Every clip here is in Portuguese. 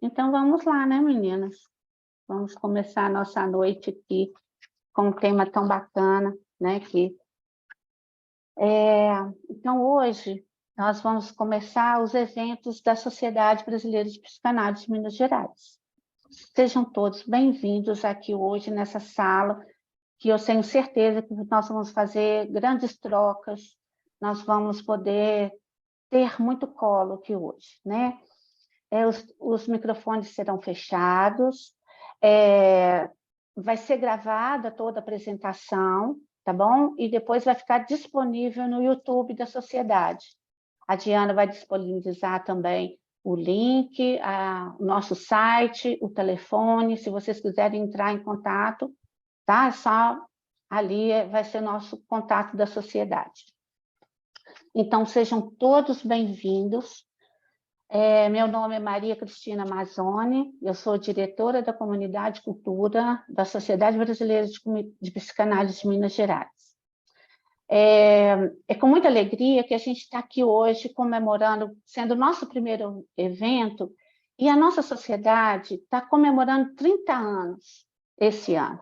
Então, vamos lá, né, meninas? Vamos começar a nossa noite aqui com um tema tão bacana, né? Então, hoje, nós vamos começar os eventos da Sociedade Brasileira de Psicanálise de Minas Gerais. Sejam todos bem-vindos aqui hoje nessa sala, que eu tenho certeza que nós vamos fazer grandes trocas, nós vamos poder ter muito colo aqui hoje, né? Os microfones serão fechados, vai ser gravada toda a apresentação, tá bom? E depois vai ficar disponível no YouTube da Sociedade. A Diana vai disponibilizar também o link, o nosso site, o telefone, se vocês quiserem entrar em contato, tá? É só ali vai ser nosso contato da Sociedade. Então, sejam todos bem-vindos. Meu nome é Maria Cristina Mazzoni, eu sou diretora da Comunidade Cultura da Sociedade Brasileira de Psicanálise de Minas Gerais. É com muita alegria que a gente está aqui hoje comemorando, sendo o nosso primeiro evento, e a nossa sociedade está comemorando 30 anos esse ano.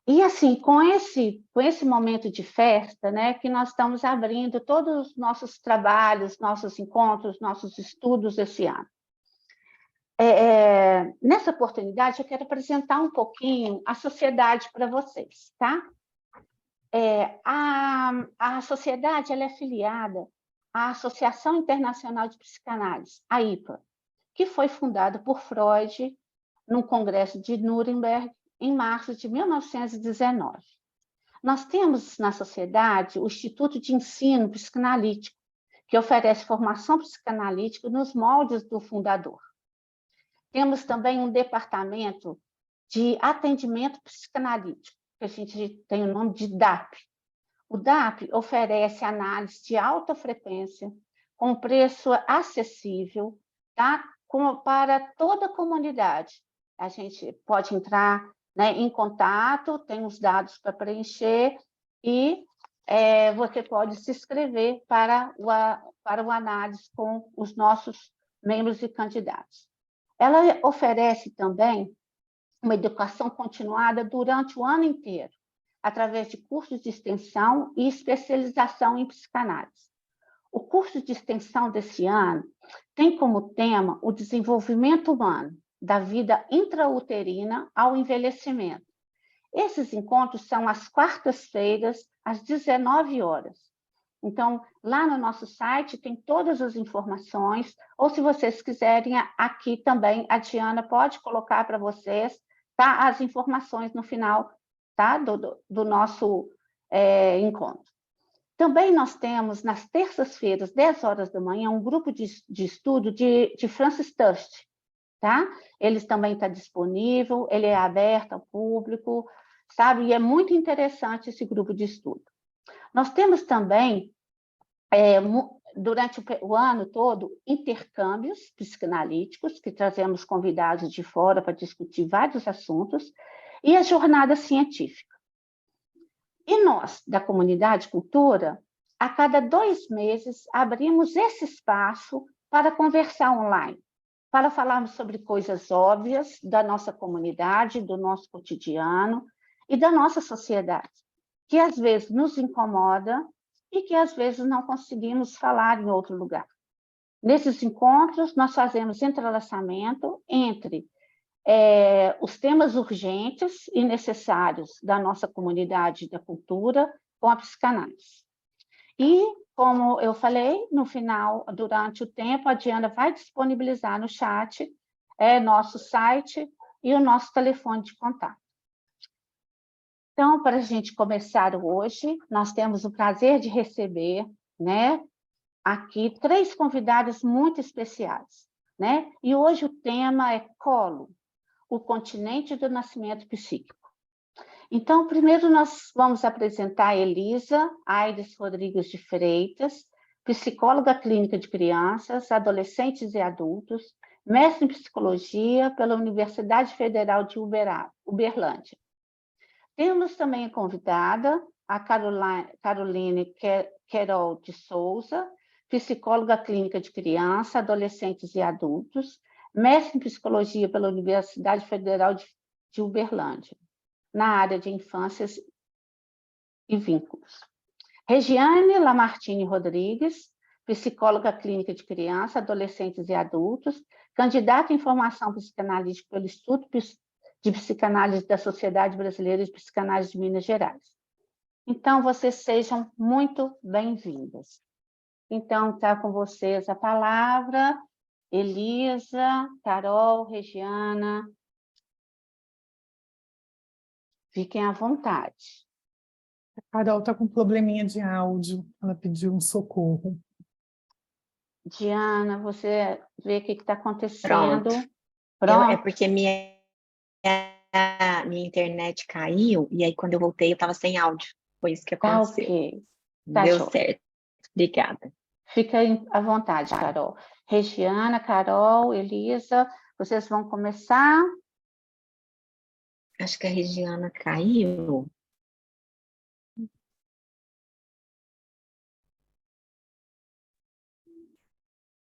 E, assim, com esse momento de festa, né, que nós estamos abrindo todos os nossos trabalhos, nossos encontros, nossos estudos esse ano. Nessa oportunidade, eu quero apresentar um pouquinho a sociedade para vocês, tá? A sociedade ela é afiliada à Associação Internacional de Psicanálise, a IPA, que foi fundada por Freud num congresso de Nuremberg, em março de 1919. Nós temos na sociedade o Instituto de Ensino Psicanalítico, que oferece formação psicanalítica nos moldes do fundador. Temos também um departamento de atendimento psicanalítico, que a gente tem o nome de DAP. O DAP oferece análise de alta frequência, com preço acessível, tá? Para toda a comunidade. A gente pode entrar, né, em contato, tem os dados para preencher e você pode se inscrever para o análise com os nossos membros e candidatos. Ela oferece também uma educação continuada durante o ano inteiro, através de cursos de extensão e especialização em psicanálise. O curso de extensão desse ano tem como tema o desenvolvimento humano, da vida intrauterina ao envelhecimento. Esses encontros são às quartas-feiras, às 19 horas. Então, lá no nosso site tem todas as informações, ou se vocês quiserem, aqui também a Diana pode colocar para vocês, tá, as informações no final, tá, do nosso encontro. Também nós temos, nas terças-feiras, 10 horas da manhã, um grupo de estudo de Francis Tust, tá? Ele também está disponível, ele é aberto ao público, sabe? E é muito interessante esse grupo de estudo. Nós temos também, durante o ano todo, intercâmbios psicanalíticos, que trazemos convidados de fora para discutir vários assuntos, e a jornada científica. E nós, da Comunidade Cultura, a cada 2 meses, abrimos esse espaço para conversar online, para falarmos sobre coisas óbvias da nossa comunidade, do nosso cotidiano e da nossa sociedade, que às vezes nos incomoda e que às vezes não conseguimos falar em outro lugar. Nesses encontros, nós fazemos entrelaçamento entre os temas urgentes e necessários da nossa comunidade da cultura com a psicanálise. E, como eu falei, no final, durante o tempo, a Diana vai disponibilizar no chat nosso site e o nosso telefone de contato. Então, para a gente começar hoje, nós temos o prazer de receber, né, aqui 3 convidados muito especiais, né? E hoje o tema é colo, o continente do nascimento psíquico. Então, primeiro nós vamos apresentar a Elisa Aires Rodrigues de Freitas, psicóloga clínica de crianças, adolescentes e adultos, mestre em psicologia pela Universidade Federal de Uberlândia. Temos também a convidada, a Caroline Querol de Souza, psicóloga clínica de criança, adolescentes e adultos, mestre em psicologia pela Universidade Federal de Uberlândia, na área de infâncias e vínculos. Regiane Lamartine Rodrigues, psicóloga clínica de criança, adolescentes e adultos, candidata em formação psicanalítica pelo Instituto de Psicanálise da Sociedade Brasileira de Psicanálise de Minas Gerais. Então, vocês sejam muito bem-vindas. Então, está com vocês a palavra, Elisa, Carol, Regiana. Fiquem à vontade. A Carol está com um probleminha de áudio, ela pediu um socorro. Diana, você vê o que está acontecendo. Pronto. É porque minha internet caiu, e aí quando eu voltei eu estava sem áudio. Foi isso que aconteceu. Ok. Tá Deu show. certo. Obrigada. Fica à vontade, Carol. Regiana, Carol, Elisa, vocês vão começar? Acho que a Regiana caiu.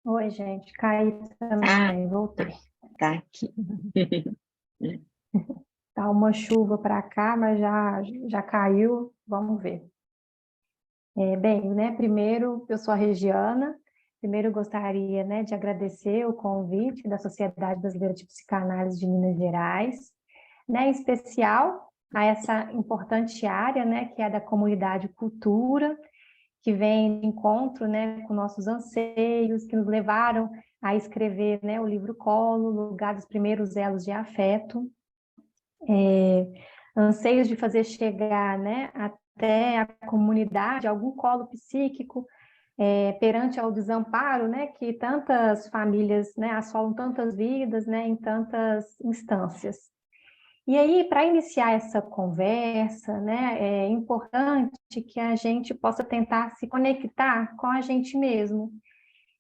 Oi, gente, caí também, voltei. Tá aqui. Tá uma chuva para cá, mas já caiu, vamos ver. Bem, né, primeiro, eu sou a Regiana, primeiro eu gostaria, né, de agradecer o convite da Sociedade Brasileira de Psicanálise de Minas Gerais, né, em especial a essa importante área, né, que é a da comunidade cultura, que vem de encontro, né, com nossos anseios, que nos levaram a escrever, né, o livro Colo, Lugar dos Primeiros Elos de Afeto, anseios de fazer chegar, né, até a comunidade algum colo psíquico, perante ao desamparo, né, que tantas famílias, né, assolam tantas vidas, né, em tantas instâncias. E aí, para iniciar essa conversa, né, é importante que a gente possa tentar se conectar com a gente mesmo.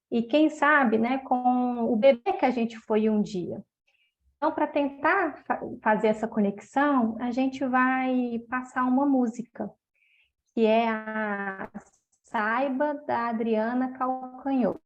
E quem sabe, né, com o bebê que a gente foi um dia. Então, para tentar fazer essa conexão, a gente vai passar uma música, que é a Saiba, da Adriana Calcanhoto.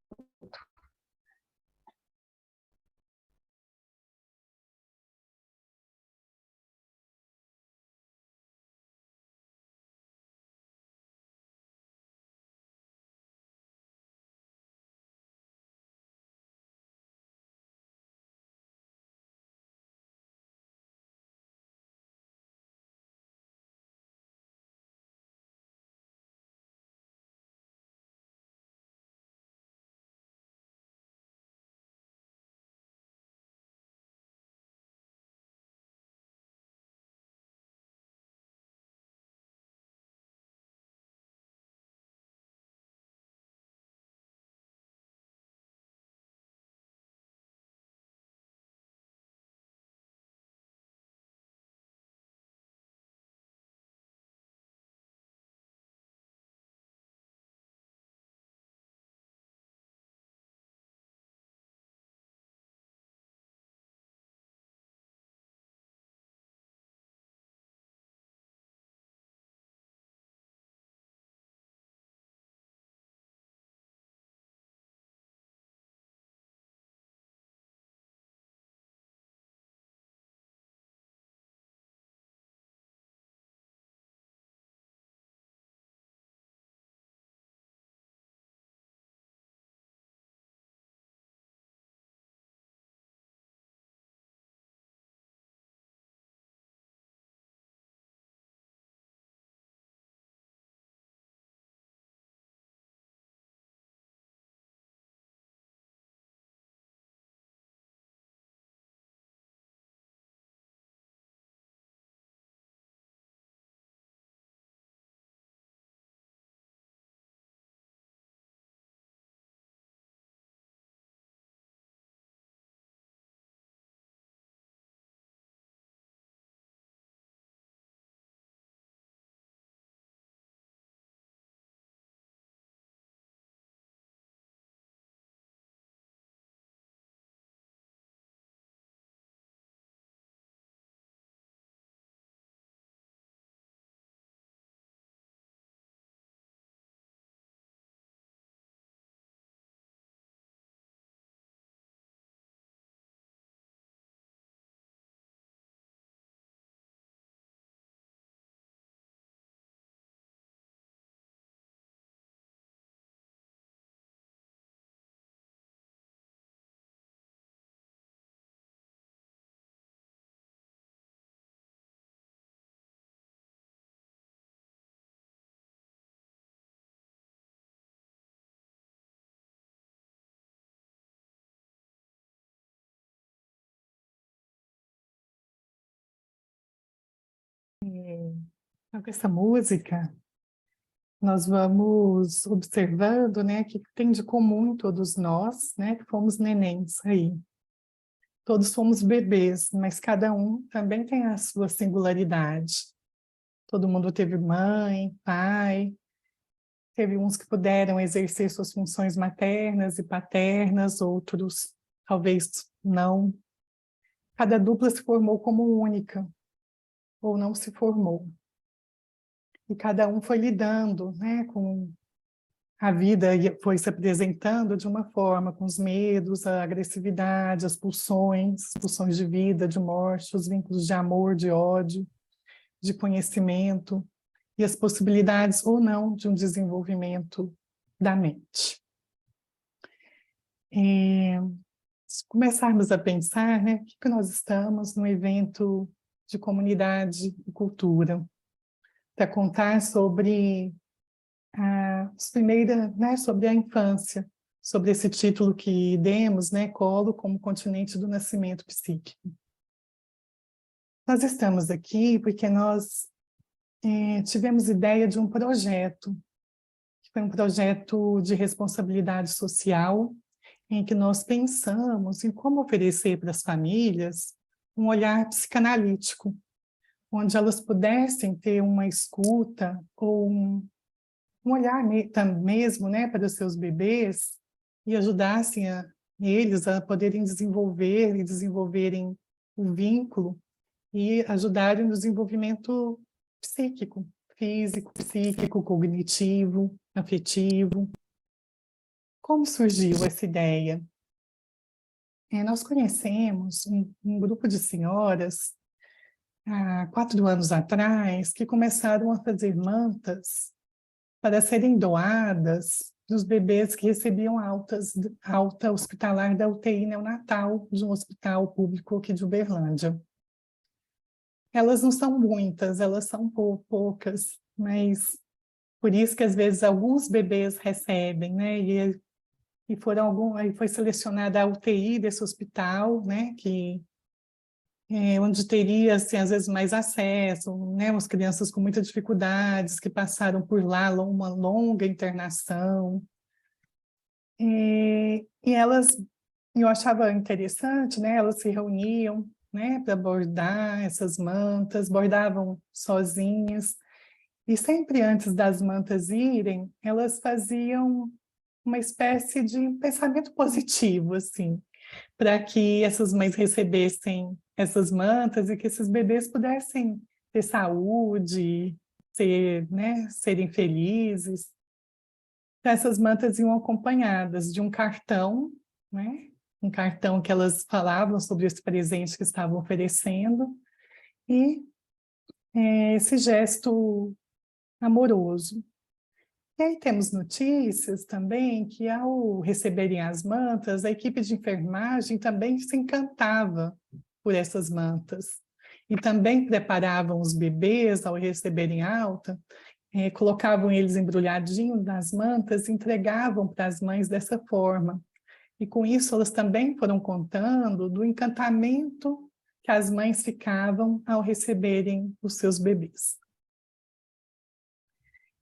Então, com essa música, nós vamos observando, né, que tem de comum todos nós, né, que fomos nenéns aí. Todos fomos bebês, mas cada um também tem a sua singularidade. Todo mundo teve mãe, pai, teve uns que puderam exercer suas funções maternas e paternas, outros talvez não. Cada dupla se formou como única, ou não se formou. E cada um foi lidando, né, com a vida, e foi se apresentando de uma forma, com os medos, a agressividade, as pulsões de vida, de morte, os vínculos de amor, de ódio, de conhecimento, e as possibilidades ou não de um desenvolvimento da mente. Se começarmos a pensar, né, que nós estamos num evento de comunidade e cultura, para contar sobre sobre a infância, sobre esse título que demos, né, Colo como continente do nascimento psíquico. Nós estamos aqui porque nós tivemos ideia de um projeto, que foi um projeto de responsabilidade social, em que nós pensamos em como oferecer para as famílias um olhar psicanalítico, onde elas pudessem ter uma escuta ou um olhar mesmo, né, para os seus bebês e ajudassem eles a poderem desenvolver e desenvolverem o vínculo e ajudarem no desenvolvimento psíquico, físico, psíquico, cognitivo, afetivo. Como surgiu essa ideia? Nós conhecemos um grupo de senhoras há 4 anos atrás que começaram a fazer mantas para serem doadas dos bebês que recebiam alta hospitalar da UTI neonatal de um hospital público aqui de Uberlândia. Elas não são muitas, elas são poucas, mas por isso que às vezes alguns bebês recebem, né? E aí foi selecionada a UTI desse hospital, né? Onde teria, assim, às vezes, mais acesso, né? As crianças com muitas dificuldades, que passaram por lá uma longa internação. Eu achava interessante, né? Elas se reuniam, né, para bordar essas mantas, bordavam sozinhas, e sempre antes das mantas irem, elas faziam uma espécie de pensamento positivo, assim, para que essas mães recebessem essas mantas e que esses bebês pudessem ter saúde, serem felizes. Então, essas mantas iam acompanhadas de um cartão, né? Um cartão que elas falavam sobre esse presente que estavam oferecendo, e esse gesto amoroso. E aí temos notícias também que, ao receberem as mantas, a equipe de enfermagem também se encantava por essas mantas. E também preparavam os bebês, ao receberem alta, colocavam eles embrulhadinhos nas mantas e entregavam para as mães dessa forma. E com isso elas também foram contando do encantamento que as mães ficavam ao receberem os seus bebês.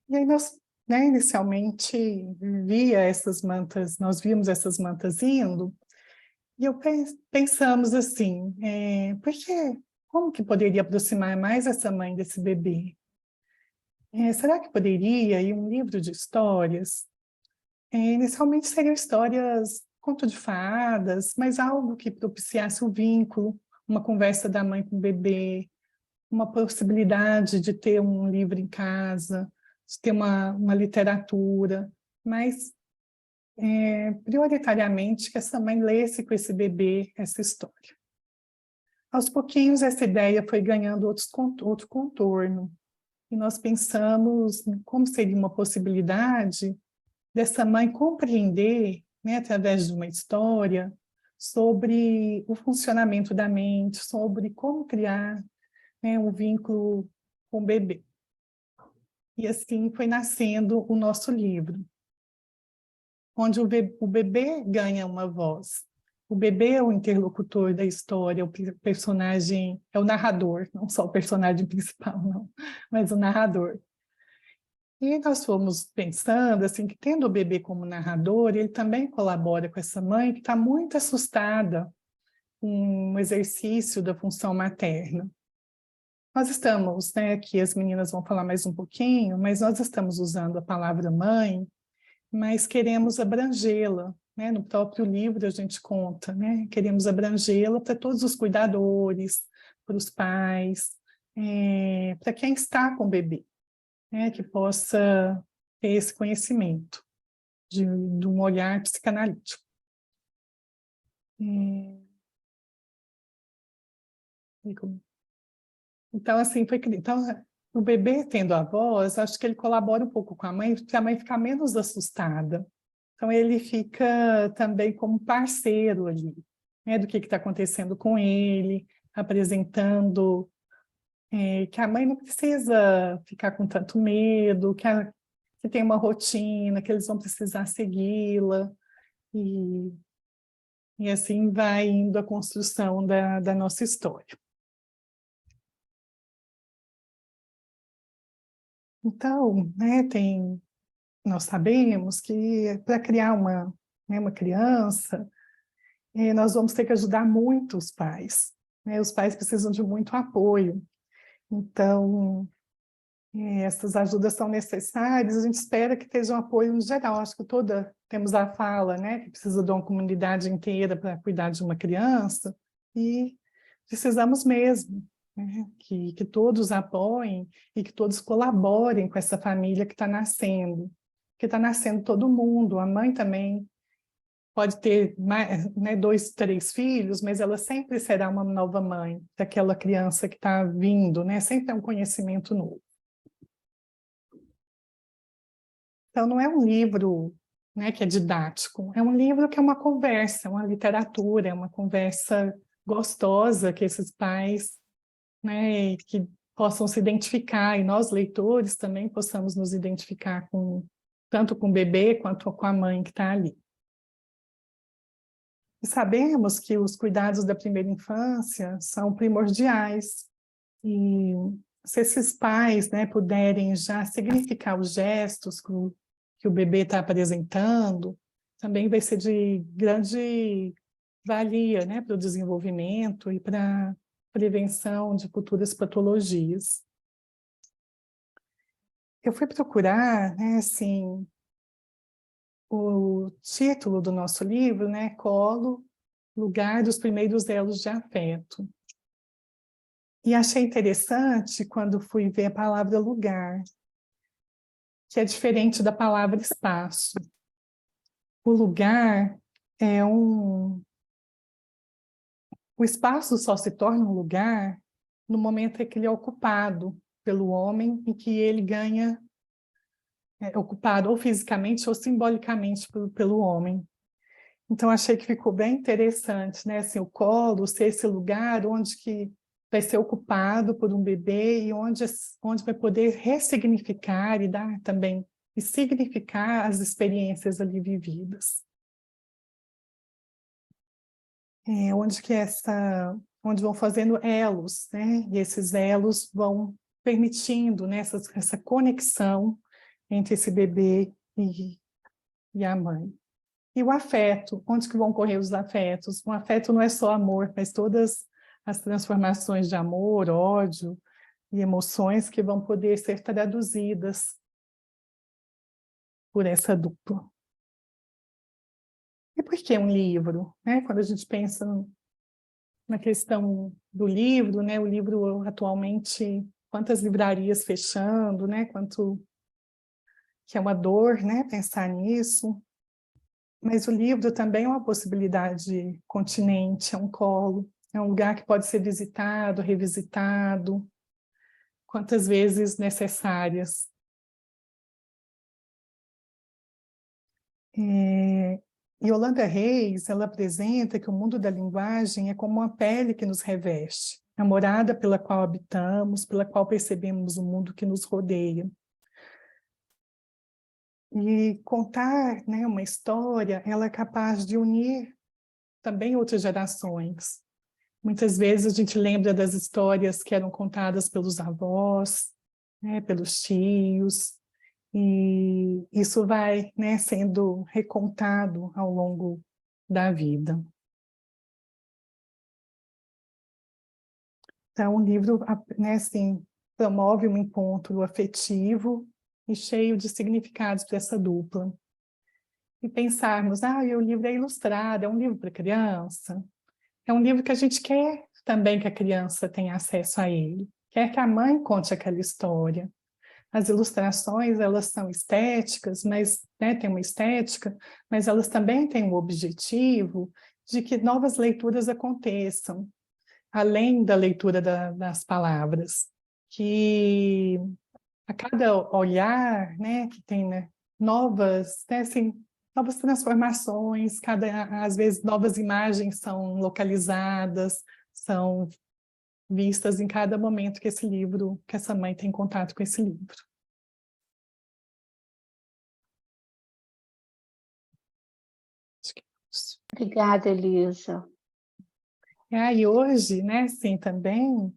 E aí nós, né, inicialmente nós víamos essas mantas indo, e pensamos assim, como que poderia aproximar mais essa mãe desse bebê? Será que poderia ir um livro de histórias? Inicialmente seriam histórias, conto de fadas, mas algo que propiciasse o vínculo, uma conversa da mãe com o bebê, uma possibilidade de ter um livro em casa, de ter uma literatura, mas prioritariamente que essa mãe lesse com esse bebê essa história. Aos pouquinhos essa ideia foi ganhando outro contorno, e nós pensamos como seria uma possibilidade dessa mãe compreender, né, através de uma história, sobre o funcionamento da mente, sobre como criar, né, um vínculo com o bebê. E assim foi nascendo o nosso livro, onde o bebê ganha uma voz, O bebê é o interlocutor da história, o personagem, é o narrador, não só o personagem principal, não, mas o narrador. E nós fomos pensando assim, que tendo o bebê como narrador, ele também colabora com essa mãe que está muito assustada com o exercício da função materna. Nós estamos, né, aqui as meninas vão falar mais um pouquinho, mas nós estamos usando a palavra mãe, mas queremos abrangê-la, né? No próprio livro a gente conta, né? Queremos abrangê-la para todos os cuidadores, para os pais, para quem está com o bebê, né? Que possa ter esse conhecimento de um olhar psicanalítico. Então, assim, então, o bebê tendo a voz, acho que ele colabora um pouco com a mãe, para a mãe ficar menos assustada. Então, ele fica também como parceiro ali, né, do que está acontecendo com ele, apresentando que a mãe não precisa ficar com tanto medo, que tem uma rotina, que eles vão precisar segui-la, e assim vai indo a construção da nossa história. Então, né, nós sabemos que para criar uma criança, nós vamos ter que ajudar muito os pais, né? Os pais precisam de muito apoio. Então, essas ajudas são necessárias, a gente espera que esteja um apoio no geral. Acho que temos a fala, né, que precisa de uma comunidade inteira para cuidar de uma criança, e precisamos mesmo, né, que todos apoiem e que todos colaborem com essa família que está nascendo todo mundo. A mãe também pode ter mais, né, 2, 3 filhos, mas ela sempre será uma nova mãe daquela criança que está vindo, né? Sempre é um conhecimento novo. Então, não é um livro, né, que é didático, é um livro que é uma conversa, uma literatura, é uma conversa gostosa que esses pais, né, que possam se identificar, e nós, leitores, também possamos nos identificar tanto com o bebê quanto com a mãe que está ali. E sabemos que os cuidados da primeira infância são primordiais, e se esses pais, né, puderem já significar os gestos que o bebê está apresentando, também vai ser de grande valia, né, para o desenvolvimento e para a prevenção de futuras patologias. Eu fui procurar, né, assim, o título do nosso livro, né, Colo, Lugar dos Primeiros Elos de Afeto. E achei interessante quando fui ver a palavra lugar, que é diferente da palavra espaço. O lugar é o espaço só se torna um lugar no momento em que ele é ocupado pelo homem e que ele ganha, ocupado ou fisicamente ou simbolicamente pelo homem. Então, achei que ficou bem interessante, né? Assim, o colo ser esse lugar onde que vai ser ocupado por um bebê e onde vai poder ressignificar e dar também, e significar as experiências ali vividas. Onde vão fazendo elos, né? E esses elos vão permitindo, né, essa conexão entre esse bebê e a mãe. E o afeto, onde que vão correr os afetos? O afeto não é só amor, mas todas as transformações de amor, ódio e emoções que vão poder ser traduzidas por essa dupla. E por que um livro? Né? Quando a gente pensa na questão do livro, né? O livro atualmente, quantas livrarias fechando, né? Quanto que é uma dor, né? Pensar nisso. Mas o livro também é uma possibilidade continente, é um colo, é um lugar que pode ser visitado, revisitado, quantas vezes necessárias. E Yolanda Reis, ela apresenta que o mundo da linguagem é como uma pele que nos reveste, a morada pela qual habitamos, pela qual percebemos o mundo que nos rodeia. E contar, né, uma história, ela é capaz de unir também outras gerações. Muitas vezes a gente lembra das histórias que eram contadas pelos avós, né, pelos tios, e isso vai, né, sendo recontado ao longo da vida. Então, o livro, né, assim, promove um encontro afetivo e cheio de significados para essa dupla. E pensarmos, o livro é ilustrado, é um livro para criança, é um livro que a gente quer também que a criança tenha acesso a ele, quer que a mãe conte aquela história. As ilustrações, elas são estéticas, mas, né, tem uma estética, mas elas também têm o objetivo de que novas leituras aconteçam, além da leitura das palavras, que a cada olhar, né, que tem, né, novas, né, assim, novas transformações, às vezes novas imagens são localizadas, são vistas em cada momento que essa mãe tem contato com esse livro. Obrigada, Elisa. E hoje, né, sim, também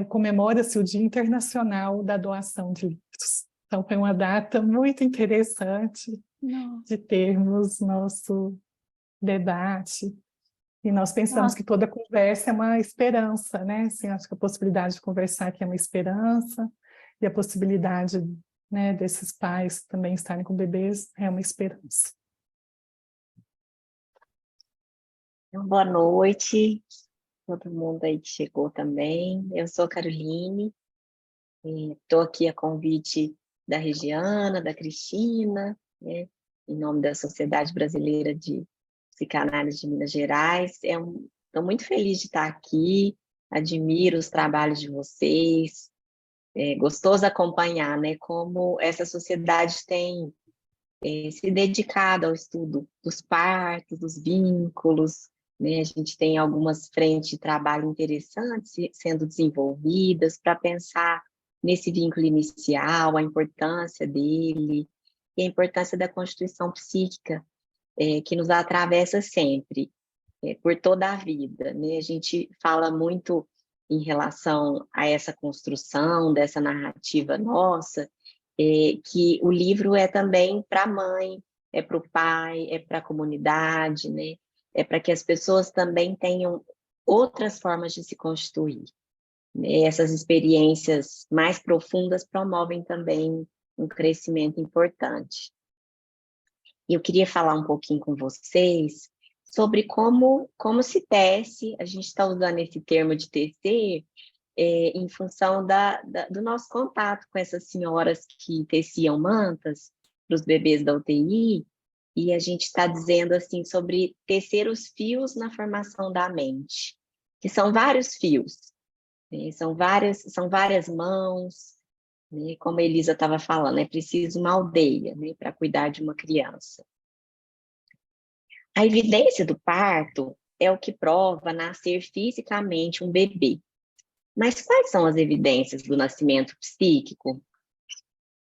comemora-se o Dia Internacional da Doação de Livros. Então, foi uma data muito interessante de termos nosso debate. E nós pensamos que toda conversa é uma esperança, né? Assim, acho que a possibilidade de conversar aqui é uma esperança, e a possibilidade, né, desses pais também estarem com bebês é uma esperança. Boa noite, todo mundo aí que chegou também. Eu sou a Caroline, estou aqui a convite da Regiana, da Cristina, né, em nome da Sociedade Brasileira de Psicanálise de Minas Gerais. Estou muito feliz de estar aqui, admiro os trabalhos de vocês, é gostoso acompanhar, né, como essa sociedade tem se dedicado ao estudo dos partos, dos vínculos, né? A gente tem algumas frentes de trabalho interessantes sendo desenvolvidas para pensar nesse vínculo inicial, a importância dele e a importância da constituição psíquica, que nos atravessa sempre, por toda a vida, né? A gente fala muito em relação a essa construção dessa narrativa nossa, que o livro é também para a mãe, é para o pai, é para a comunidade, né? É para que as pessoas também tenham outras formas de se constituir, né? Essas experiências mais profundas promovem também um crescimento importante. E eu queria falar um pouquinho com vocês sobre como se tece, a gente está usando esse termo de tecer, em função do nosso contato com essas senhoras que teciam mantas para os bebês da UTI, e a gente está dizendo assim sobre tecer os fios na formação da mente, que são vários fios, né? São várias mãos, né? Como a Elisa estava falando, é preciso uma aldeia, né, para cuidar de uma criança. A evidência do parto é o que prova nascer fisicamente um bebê. Mas quais são as evidências do nascimento psíquico?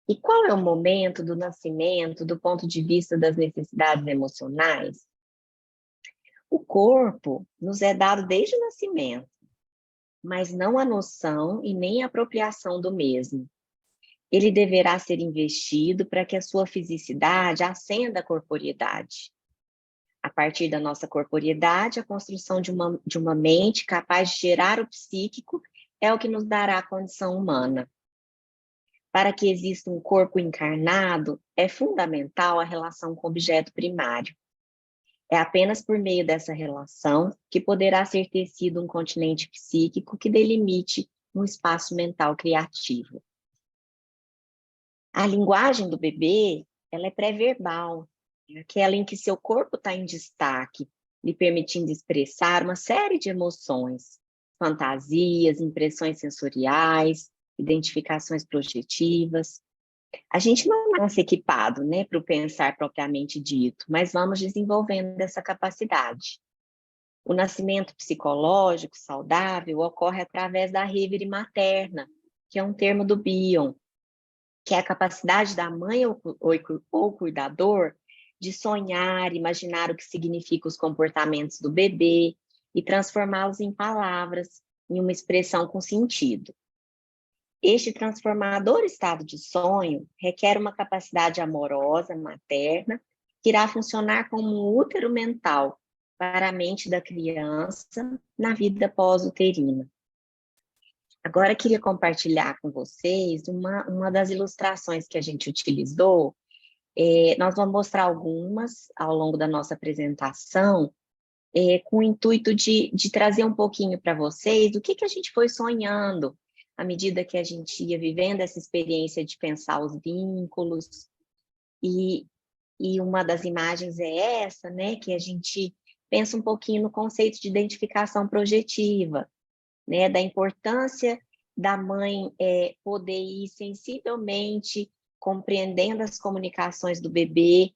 E qual é o momento do nascimento do ponto de vista das necessidades emocionais? O corpo nos é dado desde o nascimento, mas não a noção e nem a apropriação do mesmo. Ele deverá ser investido para que a sua fisicidade ascenda à corporeidade. A partir da nossa corporeidade, a construção de uma mente capaz de gerar o psíquico é o que nos dará a condição humana. Para que exista um corpo encarnado, é fundamental a relação com o objeto primário. É apenas por meio dessa relação que poderá ser tecido um continente psíquico que delimite um espaço mental criativo. A linguagem do bebê, ela é pré-verbal, é aquela em que seu corpo está em destaque, lhe permitindo expressar uma série de emoções, fantasias, impressões sensoriais, identificações projetivas. A gente não nasce equipado, né, para o pensar propriamente dito, mas vamos desenvolvendo essa capacidade. O nascimento psicológico saudável ocorre através da revire materna, que é um termo do Bion, que é a capacidade da mãe ou cuidador de sonhar, imaginar o que significa os comportamentos do bebê e transformá-los em palavras, em uma expressão com sentido. Este transformador estado de sonho requer uma capacidade amorosa, materna, que irá funcionar como um útero mental para a mente da criança na vida pós-uterina. Agora, queria compartilhar com vocês uma das ilustrações que a gente utilizou. Nós vamos mostrar algumas ao longo da nossa apresentação, com o intuito de trazer um pouquinho para vocês do que a gente foi sonhando à medida que a gente ia vivendo essa experiência de pensar os vínculos. E uma das imagens é essa, né, que a gente pensa um pouquinho no conceito de identificação projetiva, né, da importância da mãe poder ir sensivelmente compreendendo as comunicações do bebê,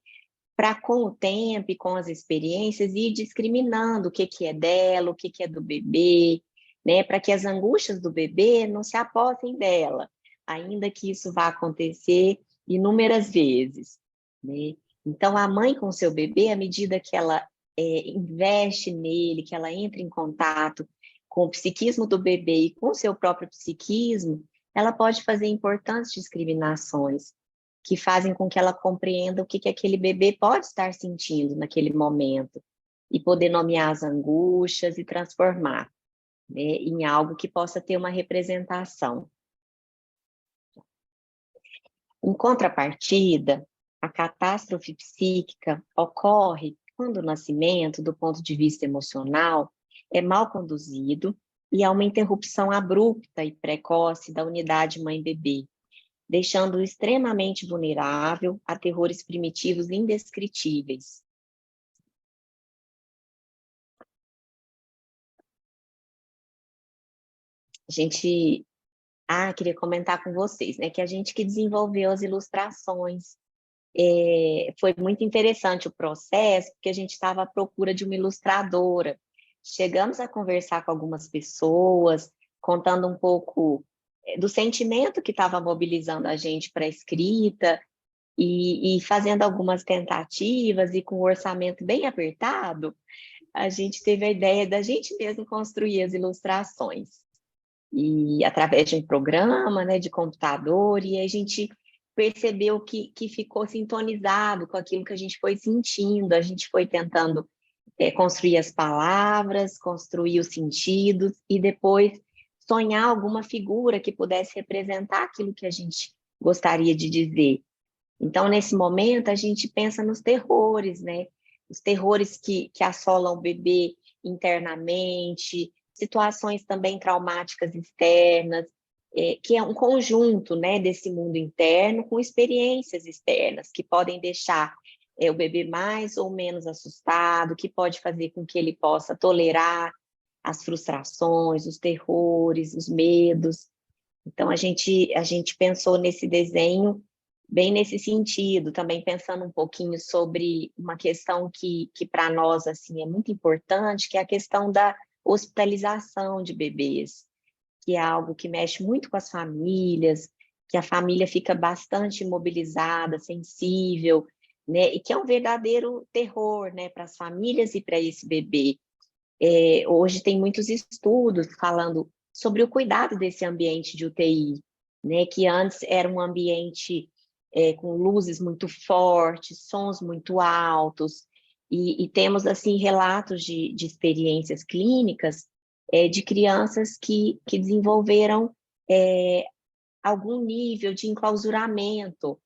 para com o tempo e com as experiências ir discriminando o que é dela, o que é do bebê, né, para que as angústias do bebê não se apossem dela, ainda que isso vá acontecer inúmeras vezes, né? Então, a mãe com o seu bebê, à medida que ela investe nele, que ela entra em contato com o psiquismo do bebê e com o seu próprio psiquismo, ela pode fazer importantes discriminações que fazem com que ela compreenda o que aquele bebê pode estar sentindo naquele momento e poder nomear as angústias e transformar, né, em algo que possa ter uma representação. Em contrapartida, a catástrofe psíquica ocorre quando o nascimento, do ponto de vista emocional, é mal conduzido e há uma interrupção abrupta e precoce da unidade mãe-bebê, deixando-o extremamente vulnerável a terrores primitivos indescritíveis. Queria comentar com vocês, né, que a gente que desenvolveu as ilustrações, foi muito interessante o processo, porque a gente estava à procura de uma ilustradora. Chegamos a conversar com algumas pessoas, contando um pouco do sentimento que estava mobilizando a gente para a escrita, e fazendo algumas tentativas, e com o orçamento bem apertado, a gente teve a ideia da gente mesmo construir as ilustrações. E através de um programa, né, de computador, e a gente percebeu que ficou sintonizado com aquilo que a gente foi sentindo, a gente foi tentando construir as palavras, construir os sentidos, e depois sonhar alguma figura que pudesse representar aquilo que a gente gostaria de dizer. Então, nesse momento, a gente pensa nos terrores, né? Os terrores que assolam o bebê internamente, situações também traumáticas externas, que é um conjunto, né, desse mundo interno com experiências externas, que podem deixar o bebê mais ou menos assustado, que pode fazer com que ele possa tolerar as frustrações, os terrores, os medos. Então, a gente pensou nesse desenho bem nesse sentido, também pensando um pouquinho sobre uma questão que para nós assim, é muito importante, que é a questão da hospitalização de bebês, que é algo que mexe muito com as famílias, que a família fica bastante imobilizada, sensível, né? E que é um verdadeiro terror, né, para as famílias e para esse bebê. Hoje tem muitos estudos falando sobre o cuidado desse ambiente de UTI, né, que antes era um ambiente com luzes muito fortes, sons muito altos, e temos assim relatos de experiências clínicas de crianças que desenvolveram algum nível de enclausuramento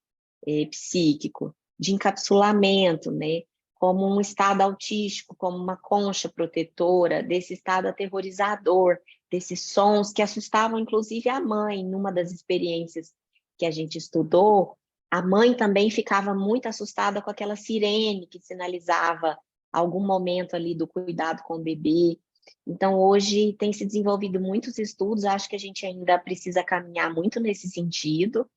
psíquico, de encapsulamento, né? Como um estado autístico, como uma concha protetora, desse estado aterrorizador, desses sons que assustavam inclusive a mãe. Numa das experiências que a gente estudou, a mãe também ficava muito assustada com aquela sirene que sinalizava algum momento ali do cuidado com o bebê. Então, hoje tem se desenvolvido muitos estudos, acho que a gente ainda precisa caminhar muito nesse sentido,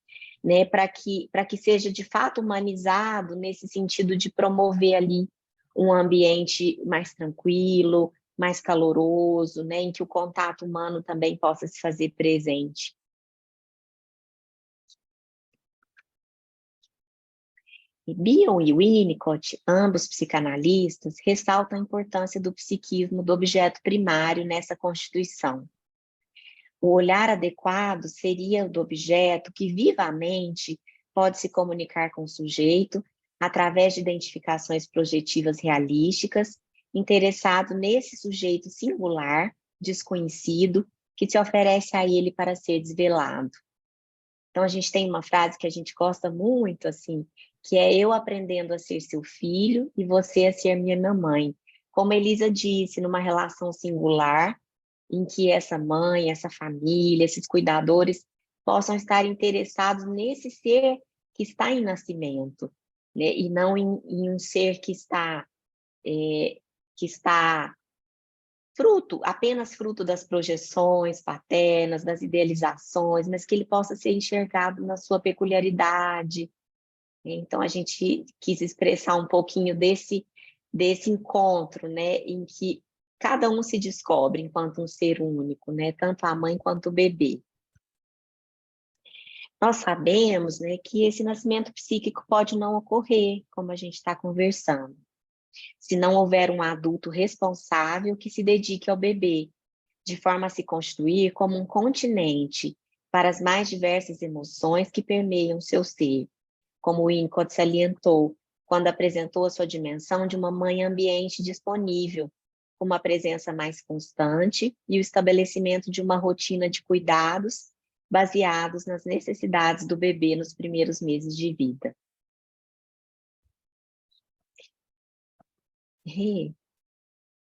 né, para que seja de fato humanizado, nesse sentido de promover ali um ambiente mais tranquilo, mais caloroso, né, em que o contato humano também possa se fazer presente. Bion e Winnicott, ambos psicanalistas, ressaltam a importância do psiquismo do objeto primário nessa constituição. O olhar adequado seria o do objeto que vivamente pode se comunicar com o sujeito através de identificações projetivas realísticas, interessado nesse sujeito singular, desconhecido, que se oferece a ele para ser desvelado. Então, a gente tem uma frase que a gente gosta muito, assim, que é eu aprendendo a ser seu filho e você a ser minha mamãe. Como Elisa disse, numa relação singular, em que essa mãe, essa família, esses cuidadores possam estar interessados nesse ser que está em nascimento, né? E não em um ser que está apenas fruto das projeções paternas, das idealizações, mas que ele possa ser enxergado na sua peculiaridade. Então, a gente quis expressar um pouquinho desse encontro, né, em que cada um se descobre enquanto um ser único, né, tanto a mãe quanto o bebê. Nós sabemos, né, que esse nascimento psíquico pode não ocorrer, como a gente está conversando, se não houver um adulto responsável que se dedique ao bebê, de forma a se constituir como um continente para as mais diversas emoções que permeiam seu ser, como Winnicott salientou quando apresentou a sua dimensão de uma mãe ambiente disponível, com uma presença mais constante e o estabelecimento de uma rotina de cuidados baseados nas necessidades do bebê nos primeiros meses de vida.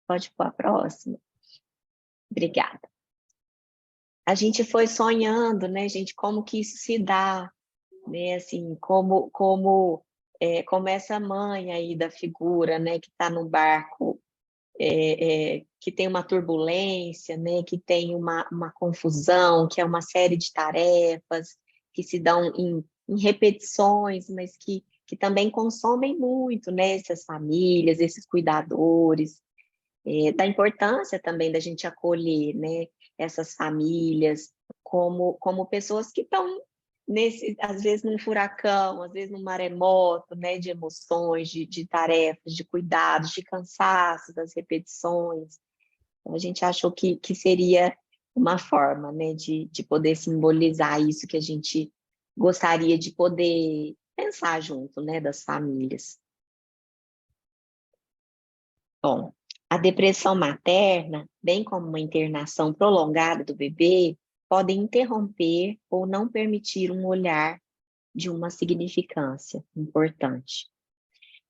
Pode pôr a próxima. Obrigada. A gente foi sonhando, né, gente, como que isso se dá, né, assim, como essa mãe aí da figura, né, que está no barco, que tem uma turbulência, né, que tem uma confusão, que é uma série de tarefas que se dão em repetições, mas que também consomem muito, né, essas famílias, esses cuidadores, da importância também da gente acolher, né, essas famílias como pessoas que estão às vezes num furacão, às vezes num maremoto, né, de emoções, de tarefas, de cuidados, de cansaço, das repetições. Então, a gente achou que seria uma forma, né, de poder simbolizar isso que a gente gostaria de poder pensar junto, né, das famílias. Bom, a depressão materna, bem como uma internação prolongada do bebê, podem interromper ou não permitir um olhar de uma significância importante.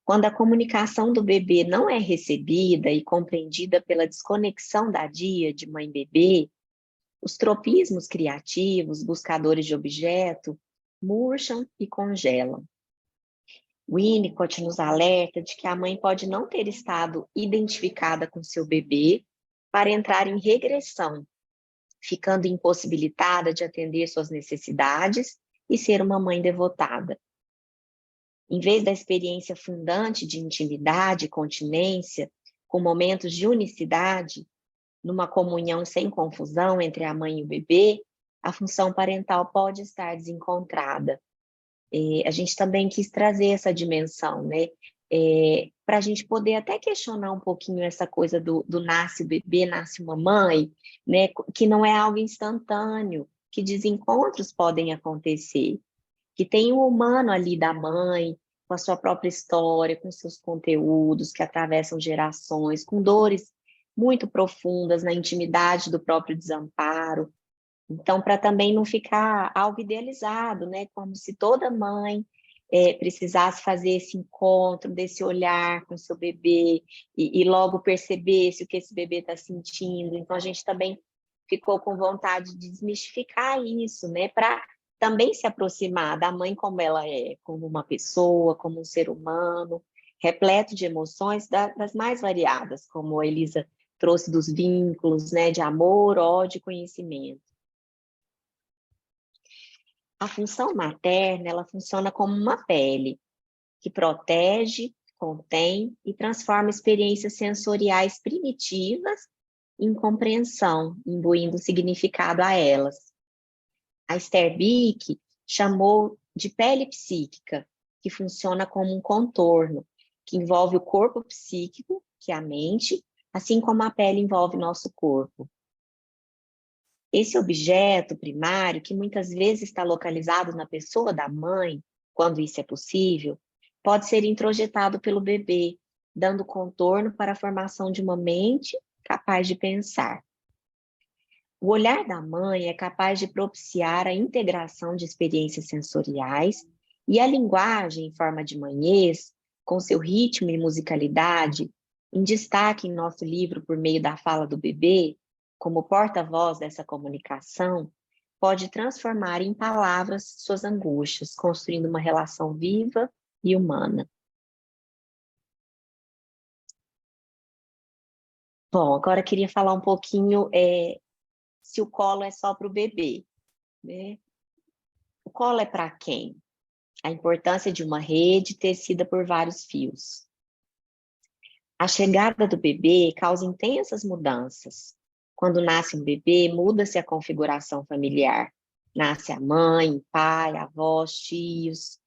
Quando a comunicação do bebê não é recebida e compreendida pela desconexão da díade mãe-bebê, os tropismos criativos, buscadores de objeto, murcham e congelam. Winnicott nos alerta de que a mãe pode não ter estado identificada com seu bebê para entrar em regressão, ficando impossibilitada de atender suas necessidades e ser uma mãe devotada. Em vez da experiência fundante de intimidade e continência, com momentos de unicidade, numa comunhão sem confusão entre a mãe e o bebê, a função parental pode estar desencontrada. A gente também quis trazer essa dimensão, né? Para a gente poder até questionar um pouquinho essa coisa do nasce o bebê, nasce uma mãe, né? Que não é algo instantâneo, que desencontros podem acontecer, que tem o humano ali da mãe, com a sua própria história, com seus conteúdos que atravessam gerações, com dores muito profundas na intimidade do próprio desamparo. Então, para também não ficar algo idealizado, né? Como se toda mãe precisasse fazer esse encontro, desse olhar com o seu bebê e logo percebesse o que esse bebê está sentindo. Então, a gente também ficou com vontade de desmistificar isso, né? Para também se aproximar da mãe como ela é, como uma pessoa, como um ser humano, repleto de emoções das mais variadas, como a Elisa trouxe dos vínculos, né? De amor, ódio e conhecimento. A função materna, ela funciona como uma pele que protege, contém e transforma experiências sensoriais primitivas em compreensão, imbuindo significado a elas. A Esther Bick chamou de pele psíquica que funciona como um contorno, que envolve o corpo psíquico, que é a mente, assim como a pele envolve nosso corpo. Esse objeto primário, que muitas vezes está localizado na pessoa da mãe, quando isso é possível, pode ser introjetado pelo bebê, dando contorno para a formação de uma mente capaz de pensar. O olhar da mãe é capaz de propiciar a integração de experiências sensoriais e a linguagem em forma de manhês, com seu ritmo e musicalidade, em destaque em nosso livro por meio da fala do bebê, como porta-voz dessa comunicação, pode transformar em palavras suas angústias, construindo uma relação viva e humana. Bom, agora eu queria falar um pouquinho se o colo é só para o bebê, né? O colo é para quem? A importância de uma rede tecida por vários fios. A chegada do bebê causa intensas mudanças. Quando nasce um bebê, muda-se a configuração familiar. Nasce a mãe, o pai, avós, tios.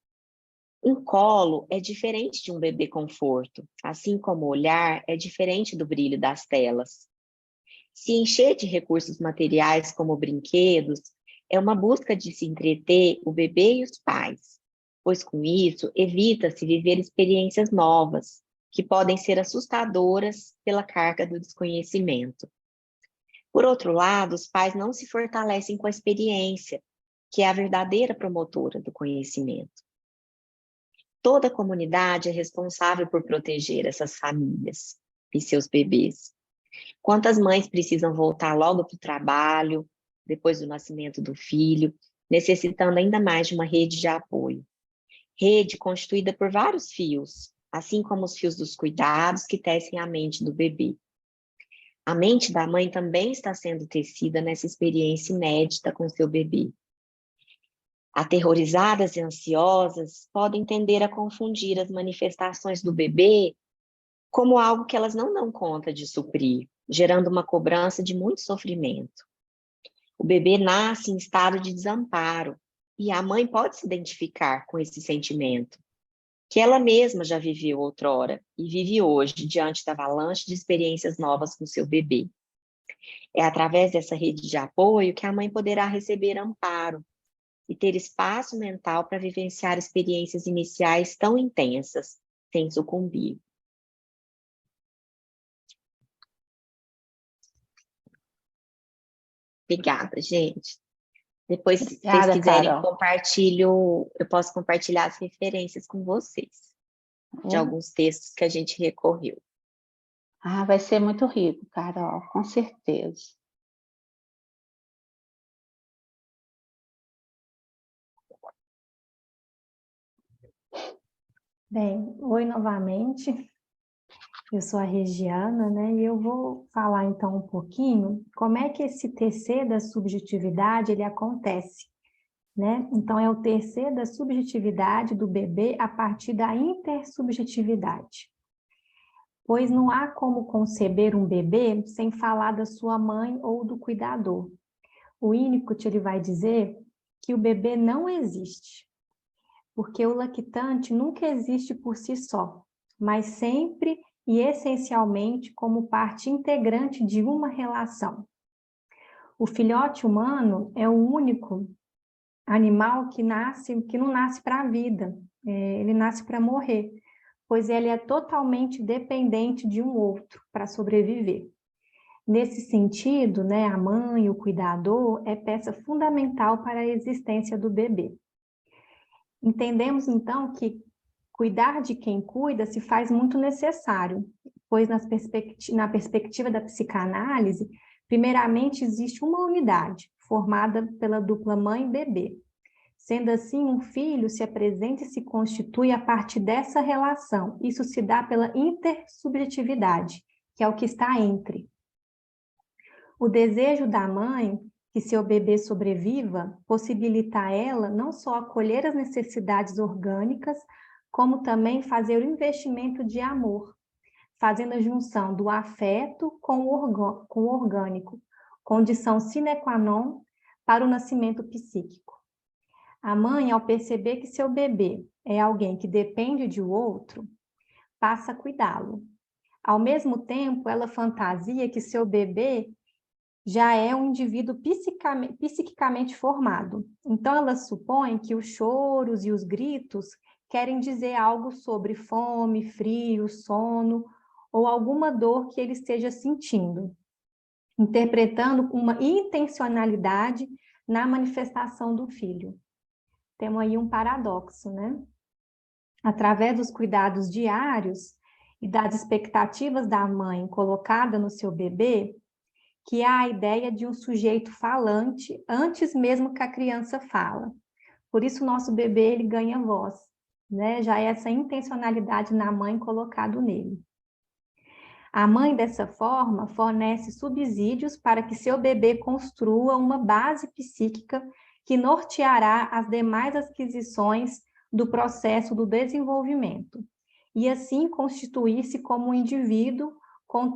Um colo é diferente de um bebê conforto, assim como o olhar é diferente do brilho das telas. Se encher de recursos materiais como brinquedos é uma busca de se entreter o bebê e os pais, pois com isso evita-se viver experiências novas, que podem ser assustadoras pela carga do desconhecimento. Por outro lado, os pais não se fortalecem com a experiência, que é a verdadeira promotora do conhecimento. Toda a comunidade é responsável por proteger essas famílias e seus bebês. Quantas mães precisam voltar logo para o trabalho, depois do nascimento do filho, necessitando ainda mais de uma rede de apoio. Rede constituída por vários fios, assim como os fios dos cuidados que tecem a mente do bebê. A mente da mãe também está sendo tecida nessa experiência inédita com seu bebê. Aterrorizadas e ansiosas, podem tender a confundir as manifestações do bebê como algo que elas não dão conta de suprir, gerando uma cobrança de muito sofrimento. O bebê nasce em estado de desamparo e a mãe pode se identificar com esse sentimento, que ela mesma já viveu outrora e vive hoje diante da avalanche de experiências novas com seu bebê. É através dessa rede de apoio que a mãe poderá receber amparo e ter espaço mental para vivenciar experiências iniciais tão intensas, sem sucumbir. Obrigada, gente. Depois, se vocês quiserem, eu posso compartilhar as referências com vocês, de alguns textos que a gente recorreu. Vai ser muito rico, Carol, com certeza. Bem, oi novamente. Eu sou a Regiana, né? E eu vou falar então um pouquinho como é que esse tecer da subjetividade ele acontece, né? Então é o tecer da subjetividade do bebê a partir da intersubjetividade. Pois não há como conceber um bebê sem falar da sua mãe ou do cuidador. O Winnicott ele vai dizer que o bebê não existe, porque o lactante nunca existe por si só, mas sempre e essencialmente como parte integrante de uma relação. O filhote humano é o único animal que não nasce para a vida, ele nasce para morrer, pois ele é totalmente dependente de um outro para sobreviver. Nesse sentido, né, a mãe, o cuidador, é peça fundamental para a existência do bebê. Entendemos, então, que cuidar de quem cuida se faz muito necessário, pois na perspectiva da psicanálise, primeiramente existe uma unidade, formada pela dupla mãe-bebê. Sendo assim, um filho se apresenta e se constitui a partir dessa relação. Isso se dá pela intersubjetividade, que é o que está entre. O desejo da mãe que seu bebê sobreviva possibilita a ela não só acolher as necessidades orgânicas, como também fazer o investimento de amor, fazendo a junção do afeto com o orgânico, condição sine qua non para o nascimento psíquico. A mãe, ao perceber que seu bebê é alguém que depende de outro, passa a cuidá-lo. Ao mesmo tempo, ela fantasia que seu bebê já é um indivíduo psiquicamente formado. Então, ela supõe que os choros e os gritos querem dizer algo sobre fome, frio, sono, ou alguma dor que ele esteja sentindo, interpretando uma intencionalidade na manifestação do filho. Temos aí um paradoxo, né? Através dos cuidados diários e das expectativas da mãe colocada no seu bebê, que há a ideia de um sujeito falante antes mesmo que a criança fala. Por isso o nosso bebê ele ganha voz, né? Já é essa intencionalidade na mãe colocado nele. A mãe, dessa forma, fornece subsídios para que seu bebê construa uma base psíquica que norteará as demais aquisições do processo do desenvolvimento, e assim constituir-se como um indivíduo com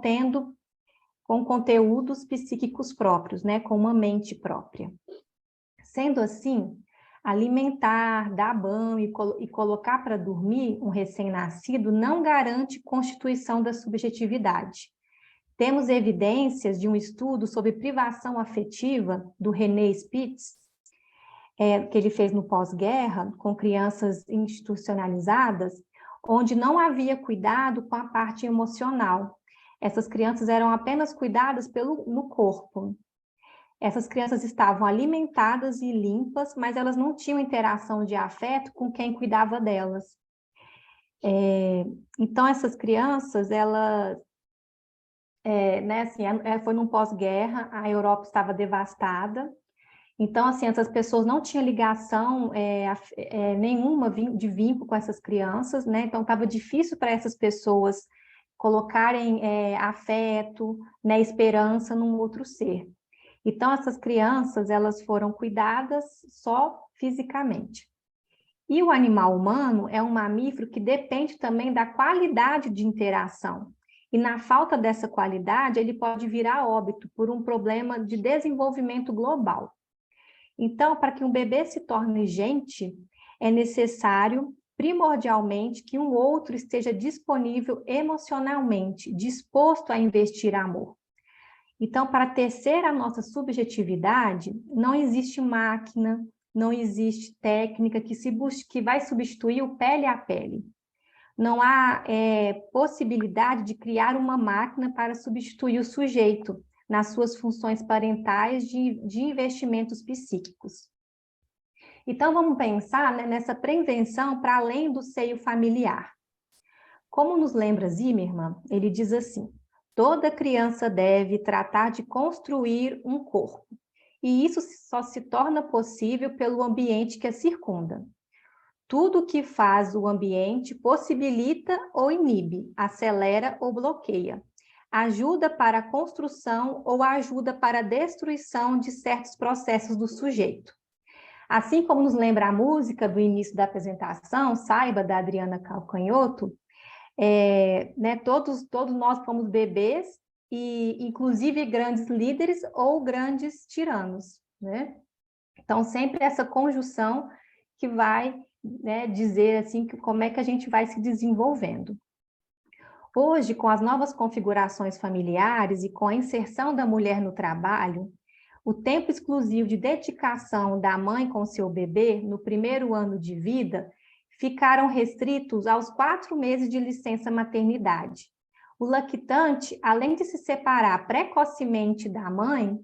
conteúdos psíquicos próprios, né, com uma mente própria. Sendo assim, alimentar, dar banho e colocar para dormir um recém-nascido não garante constituição da subjetividade. Temos evidências de um estudo sobre privação afetiva do René Spitz, que ele fez no pós-guerra, com crianças institucionalizadas, onde não havia cuidado com a parte emocional. Essas crianças eram apenas cuidadas no corpo. Essas crianças estavam alimentadas e limpas, mas elas não tinham interação de afeto com quem cuidava delas. Então, essas crianças, elas... né, assim, foi num pós-guerra, a Europa estava devastada. Então, assim, essas pessoas não tinham ligação nenhuma de vínculo com essas crianças, né? Então, estava difícil para essas pessoas colocarem afeto, né, esperança num outro ser. Então, essas crianças, elas foram cuidadas só fisicamente. E o animal humano é um mamífero que depende também da qualidade de interação. E na falta dessa qualidade, ele pode vir a óbito por um problema de desenvolvimento global. Então, para que um bebê se torne gente, é necessário, primordialmente, que um outro esteja disponível emocionalmente, disposto a investir amor. Então, para tecer a nossa subjetividade, não existe máquina, não existe técnica que vai substituir o pele a pele. Não há possibilidade de criar uma máquina para substituir o sujeito nas suas funções parentais de investimentos psíquicos. Então, vamos pensar, né, nessa prevenção para além do seio familiar. Como nos lembra Zimmermann, ele diz assim: toda criança deve tratar de construir um corpo, e isso só se torna possível pelo ambiente que a circunda. Tudo que faz o ambiente possibilita ou inibe, acelera ou bloqueia, ajuda para a construção ou ajuda para a destruição de certos processos do sujeito. Assim como nos lembra a música do início da apresentação, Saiba, da Adriana Calcanhoto, né, todos nós fomos bebês, e inclusive grandes líderes ou grandes tiranos, né? Então, sempre essa conjunção que vai, né, dizer assim, como é que a gente vai se desenvolvendo. Hoje, com as novas configurações familiares e com a inserção da mulher no trabalho, o tempo exclusivo de dedicação da mãe com seu bebê no primeiro ano de vida ficaram restritos aos 4 meses de licença maternidade. O lactante, além de se separar precocemente da mãe,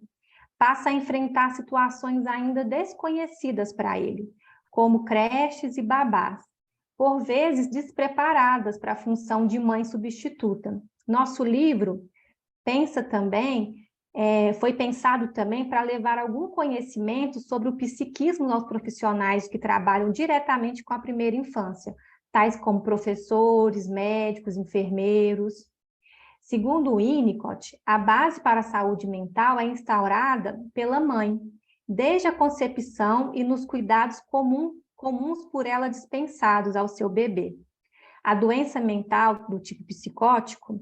passa a enfrentar situações ainda desconhecidas para ele, como creches e babás, por vezes despreparadas para a função de mãe substituta. Nosso livro foi pensado também para levar algum conhecimento sobre o psiquismo aos profissionais que trabalham diretamente com a primeira infância, tais como professores, médicos, enfermeiros. Segundo o Winnicott, a base para a saúde mental é instaurada pela mãe, desde a concepção e nos cuidados comuns por ela dispensados ao seu bebê. A doença mental do tipo psicótico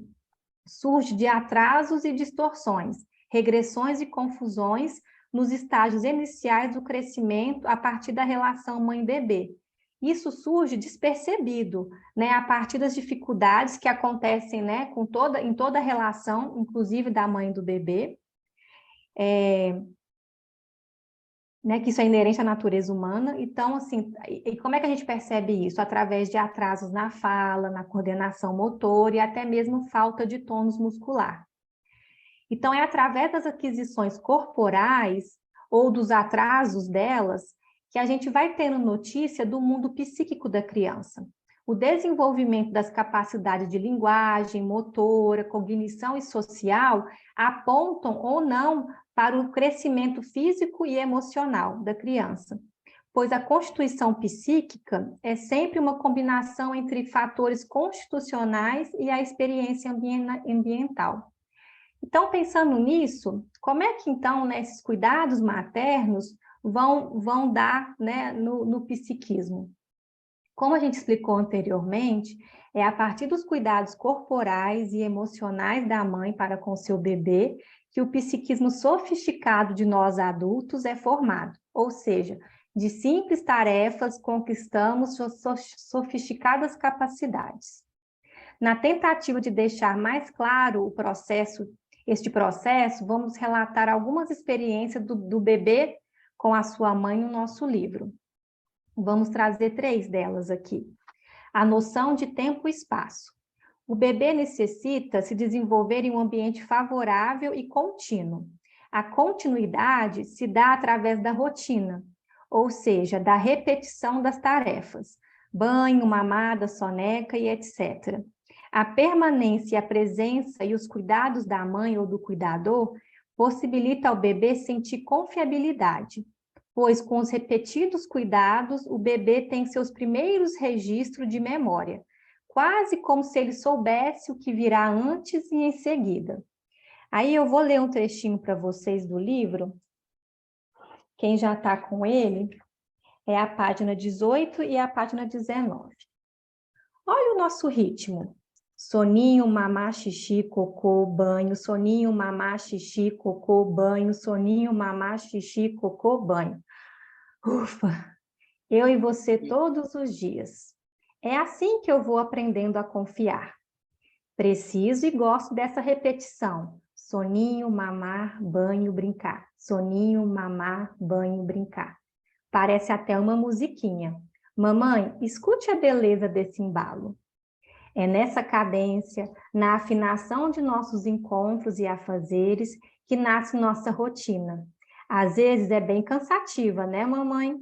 surge de atrasos e distorções, regressões e confusões nos estágios iniciais do crescimento a partir da relação mãe-bebê. Isso surge despercebido, né, a partir das dificuldades que acontecem, né, em toda a relação, inclusive da mãe e do bebê, né, que isso é inerente à natureza humana. Então, assim, e como é que a gente percebe isso? Através de atrasos na fala, na coordenação motora e até mesmo falta de tônus muscular. Então, é através das aquisições corporais ou dos atrasos delas que a gente vai tendo notícia do mundo psíquico da criança. O desenvolvimento das capacidades de linguagem, motora, cognição e social apontam ou não para o crescimento físico e emocional da criança, pois a constituição psíquica é sempre uma combinação entre fatores constitucionais e a experiência ambiental. Então, pensando nisso, como é que, então, né, esses cuidados maternos vão dar, né, no psiquismo? Como a gente explicou anteriormente, é a partir dos cuidados corporais e emocionais da mãe para com seu bebê que o psiquismo sofisticado de nós adultos é formado, ou seja, de simples tarefas conquistamos sofisticadas capacidades. Na tentativa de deixar mais claro este processo, vamos relatar algumas experiências do bebê com a sua mãe no nosso livro. Vamos trazer 3 delas aqui. A noção de tempo e espaço. O bebê necessita se desenvolver em um ambiente favorável e contínuo. A continuidade se dá através da rotina, ou seja, da repetição das tarefas, banho, mamada, soneca e etc. A permanência, a presença e os cuidados da mãe ou do cuidador possibilita ao bebê sentir confiabilidade, pois com os repetidos cuidados, o bebê tem seus primeiros registros de memória, quase como se ele soubesse o que virá antes e em seguida. Aí eu vou ler um trechinho para vocês do livro. Quem já está com ele, é a página 18 e a página 19. Olha o nosso ritmo. Soninho, mamá, xixi, cocô, banho. Soninho, mamá, xixi, cocô, banho. Soninho, mamá, xixi, cocô, banho. Ufa! Eu e você todos os dias. É assim que eu vou aprendendo a confiar. Preciso e gosto dessa repetição. Soninho, mamar, banho, brincar. Soninho, mamar, banho, brincar. Parece até uma musiquinha. Mamãe, escute a beleza desse embalo. É nessa cadência, na afinação de nossos encontros e afazeres, que nasce nossa rotina. Às vezes é bem cansativa, né, mamãe?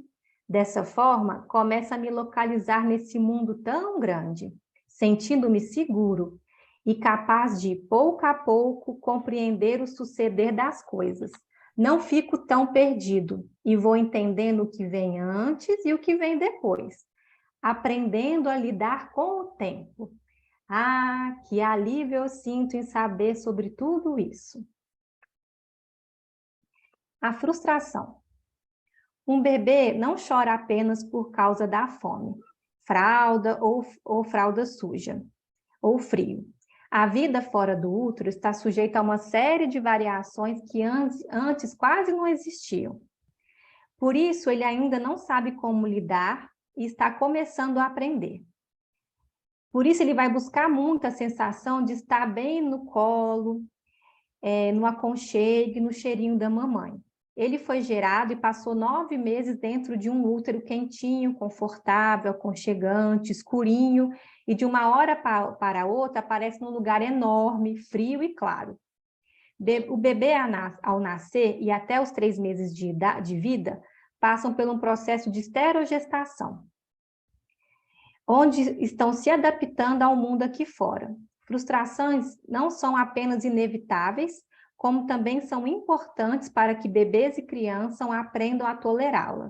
Dessa forma, começo a me localizar nesse mundo tão grande, sentindo-me seguro e capaz de, pouco a pouco, compreender o suceder das coisas. Não fico tão perdido e vou entendendo o que vem antes e o que vem depois, aprendendo a lidar com o tempo. Ah, que alívio eu sinto em saber sobre tudo isso. A frustração. Um bebê não chora apenas por causa da fome, fralda ou fralda suja, ou frio. A vida fora do útero está sujeita a uma série de variações que antes quase não existiam. Por isso, ele ainda não sabe como lidar e está começando a aprender. Por isso, ele vai buscar muito a sensação de estar bem no colo, no aconchego, no cheirinho da mamãe. Ele foi gerado e passou 9 meses dentro de um útero quentinho, confortável, aconchegante, escurinho, e de uma hora para outra aparece num lugar enorme, frio e claro. O bebê, ao nascer e até os 3 meses de vida, passam por um processo de esterogestação, onde estão se adaptando ao mundo aqui fora. Frustrações não são apenas inevitáveis, como também são importantes para que bebês e crianças aprendam a tolerá-la.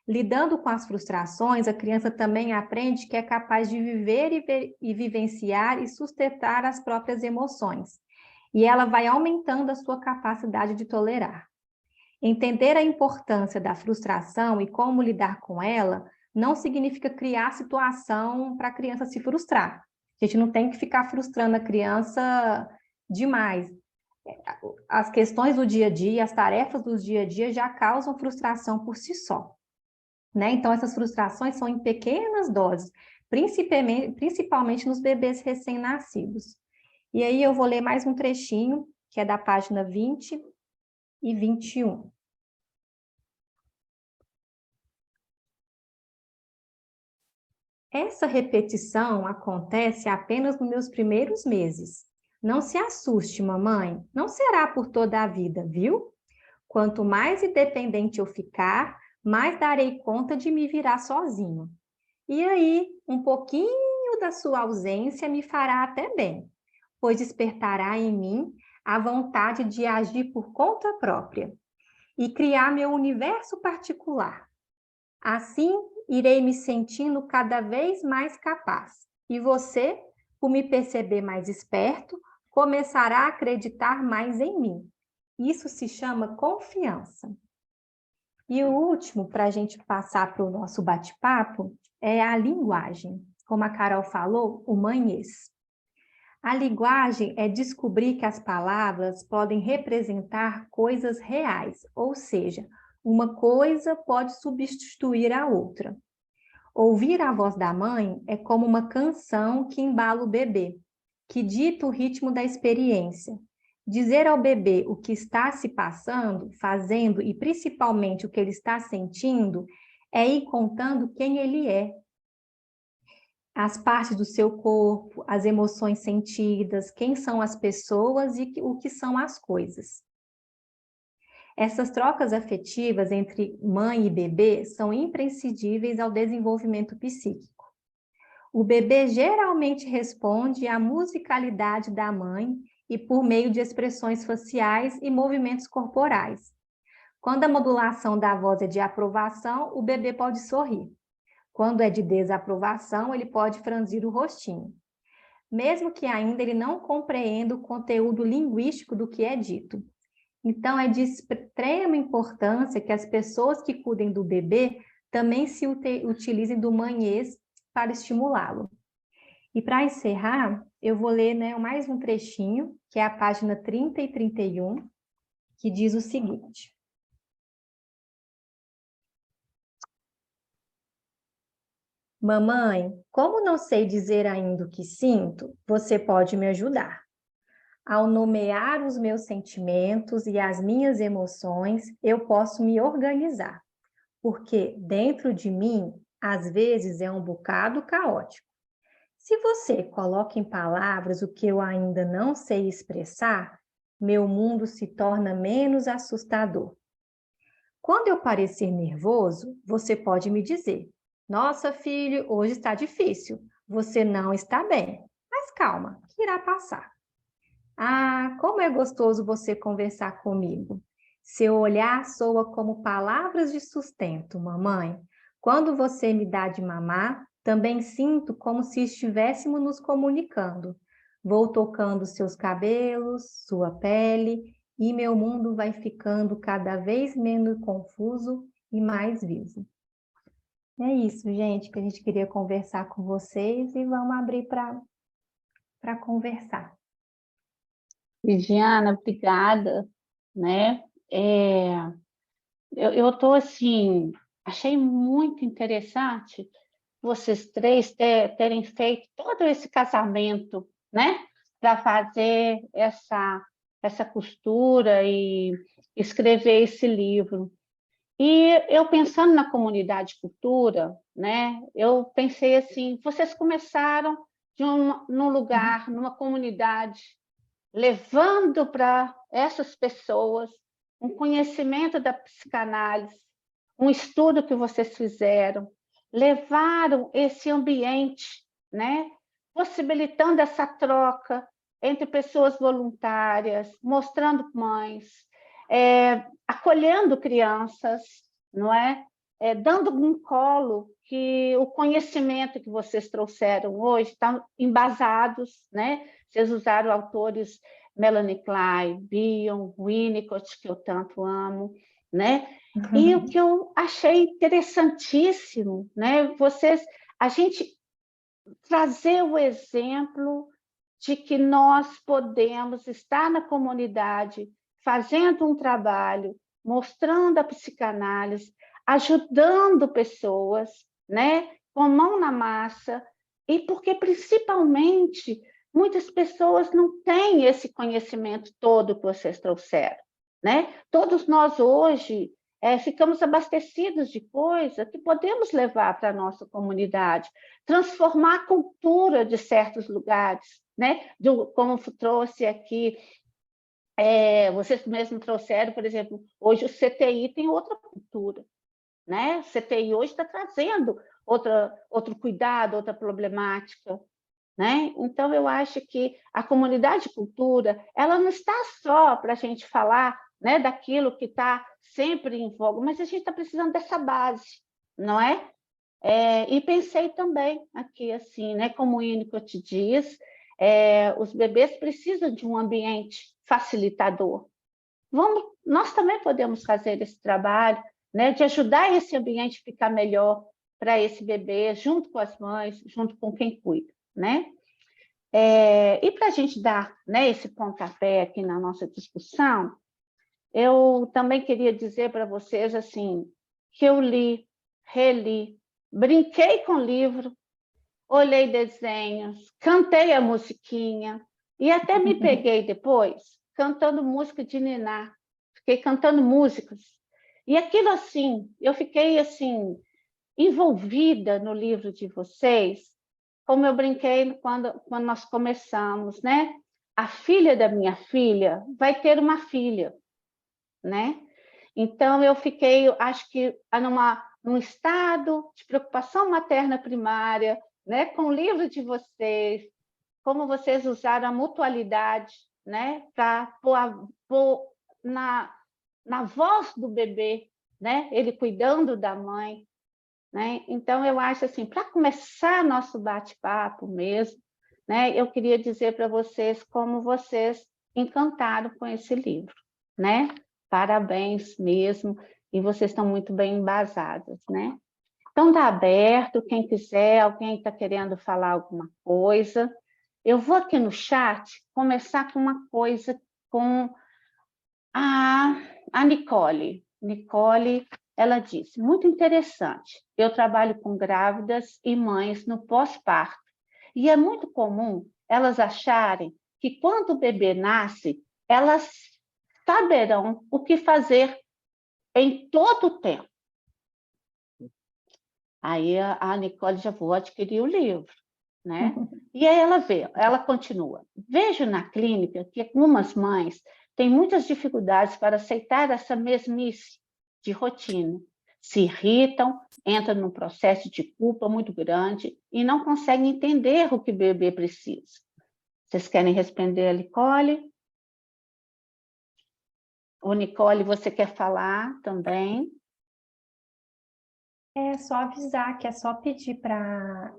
Lidando com as frustrações, a criança também aprende que é capaz de viver e vivenciar e sustentar as próprias emoções, e ela vai aumentando a sua capacidade de tolerar. Entender a importância da frustração e como lidar com ela não significa criar situação para a criança se frustrar. A gente não tem que ficar frustrando a criança demais. as questões do dia a dia, as tarefas do dia a dia já causam frustração por si só, né? Então, essas frustrações são em pequenas doses, principalmente nos bebês recém-nascidos. E aí eu vou ler mais um trechinho, que é da página 20 e 21. Essa repetição acontece apenas nos meus primeiros meses. Não se assuste, mamãe, não será por toda a vida, viu? Quanto mais independente eu ficar, mais darei conta de me virar sozinho. E aí, um pouquinho da sua ausência me fará até bem, pois despertará em mim a vontade de agir por conta própria e criar meu universo particular. Assim, irei me sentindo cada vez mais capaz. E você, por me perceber mais esperto, começará a acreditar mais em mim. Isso se chama confiança. E o último, para a gente passar para o nosso bate-papo, é a linguagem. Como a Carol falou, o manhês. A linguagem é descobrir que as palavras podem representar coisas reais, ou seja, uma coisa pode substituir a outra. Ouvir a voz da mãe é como uma canção que embala o bebê, que dita o ritmo da experiência. Dizer ao bebê o que está se passando, fazendo e principalmente o que ele está sentindo, é ir contando quem ele é. As partes do seu corpo, as emoções sentidas, quem são as pessoas e o que são as coisas. Essas trocas afetivas entre mãe e bebê são imprescindíveis ao desenvolvimento psíquico. O bebê geralmente responde à musicalidade da mãe e por meio de expressões faciais e movimentos corporais. Quando a modulação da voz é de aprovação, o bebê pode sorrir. Quando é de desaprovação, ele pode franzir o rostinho. Mesmo que ainda ele não compreenda o conteúdo linguístico do que é dito. Então, é de extrema importância que as pessoas que cuidem do bebê também se utilizem do manhês para estimulá-lo. E para encerrar, eu vou ler, né, mais um trechinho, que é a página 30 e 31, que diz o seguinte. Mamãe, como não sei dizer ainda o que sinto, você pode me ajudar. Ao nomear os meus sentimentos e as minhas emoções, eu posso me organizar, porque dentro de mim, às vezes, é um bocado caótico. Se você coloca em palavras o que eu ainda não sei expressar, meu mundo se torna menos assustador. Quando eu parecer nervoso, você pode me dizer: nossa, filho, hoje está difícil, você não está bem, mas calma, que irá passar. Ah, como é gostoso você conversar comigo. Seu olhar soa como palavras de sustento, mamãe. Quando você me dá de mamar, também sinto como se estivéssemos nos comunicando. Vou tocando seus cabelos, sua pele, e meu mundo vai ficando cada vez menos confuso e mais vivo. É isso, gente, que a gente queria conversar com vocês e vamos abrir para conversar. Lidiana, obrigada, né? Eu estou assim, achei muito interessante vocês três terem feito todo esse casamento, né? Para fazer essa costura e escrever esse livro. E eu pensando na comunidade cultura, né? Eu pensei assim, vocês começaram num lugar, numa comunidade, levando para essas pessoas um conhecimento da psicanálise, um estudo que vocês fizeram, levaram esse ambiente, né? Possibilitando essa troca entre pessoas voluntárias, mostrando mães, acolhendo crianças, não é? Dando um colo que o conhecimento que vocês trouxeram hoje estão embasados, né? Vocês usaram autores Melanie Klein, Bion, Winnicott, que eu tanto amo, né? E o que eu achei interessantíssimo, né? A gente trazer o exemplo de que nós podemos estar na comunidade, fazendo um trabalho, mostrando a psicanálise, ajudando pessoas, né, com mão na massa, e porque, principalmente, muitas pessoas não têm esse conhecimento todo que vocês trouxeram, né? Todos nós hoje ficamos abastecidos de coisa que podemos levar para a nossa comunidade, transformar a cultura de certos lugares, né? Como trouxe aqui, vocês mesmos trouxeram, por exemplo, hoje o CTI tem outra cultura, né? O CTI hoje está trazendo outro cuidado, outra problemática, né? Então, eu acho que a comunidade de cultura, ela não está só para a gente falar, né, daquilo que está sempre em voga, mas a gente está precisando dessa base, não é? E pensei também aqui, assim, né, como o Winnicott diz, os bebês precisam de um ambiente facilitador. Nós também podemos fazer esse trabalho, né, de ajudar esse ambiente a ficar melhor para esse bebê, junto com as mães, junto com quem cuida, né? E para a gente dar, né, esse pontapé aqui na nossa discussão, eu também queria dizer para vocês assim, que eu li, reli, brinquei com o livro, olhei desenhos, cantei a musiquinha, e até me peguei depois cantando música de niná, fiquei cantando músicas. E aquilo assim, eu fiquei assim, envolvida no livro de vocês, como eu brinquei quando nós começamos, né? A filha da minha filha vai ter uma filha, né? Então, eu fiquei, acho que, num estado de preocupação materna primária, né? Com o livro de vocês, como vocês usaram a mutualidade, né? Para pôr na voz do bebê, né? Ele cuidando da mãe, né? Então, eu acho assim, para começar nosso bate-papo mesmo, né, eu queria dizer para vocês como vocês encantaram com esse livro, né? Parabéns mesmo, e vocês estão muito bem embasadas, né? Então, está aberto, quem quiser, alguém está querendo falar alguma coisa. Eu vou aqui no chat começar com uma coisa com a Nicole. Nicole, ela disse, muito interessante, eu trabalho com grávidas e mães no pós-parto, e é muito comum elas acharem que quando o bebê nasce, elas saberão o que fazer em todo o tempo. Aí a Nicole já vou adquirir o livro, né? E aí ela continua. Vejo na clínica que algumas mães têm muitas dificuldades para aceitar essa mesmice de rotina. Se irritam, entram num processo de culpa muito grande e não conseguem entender o que o bebê precisa. Vocês querem responder a Nicole? Ô, Nicole, você quer falar também? É só avisar que é só pedir para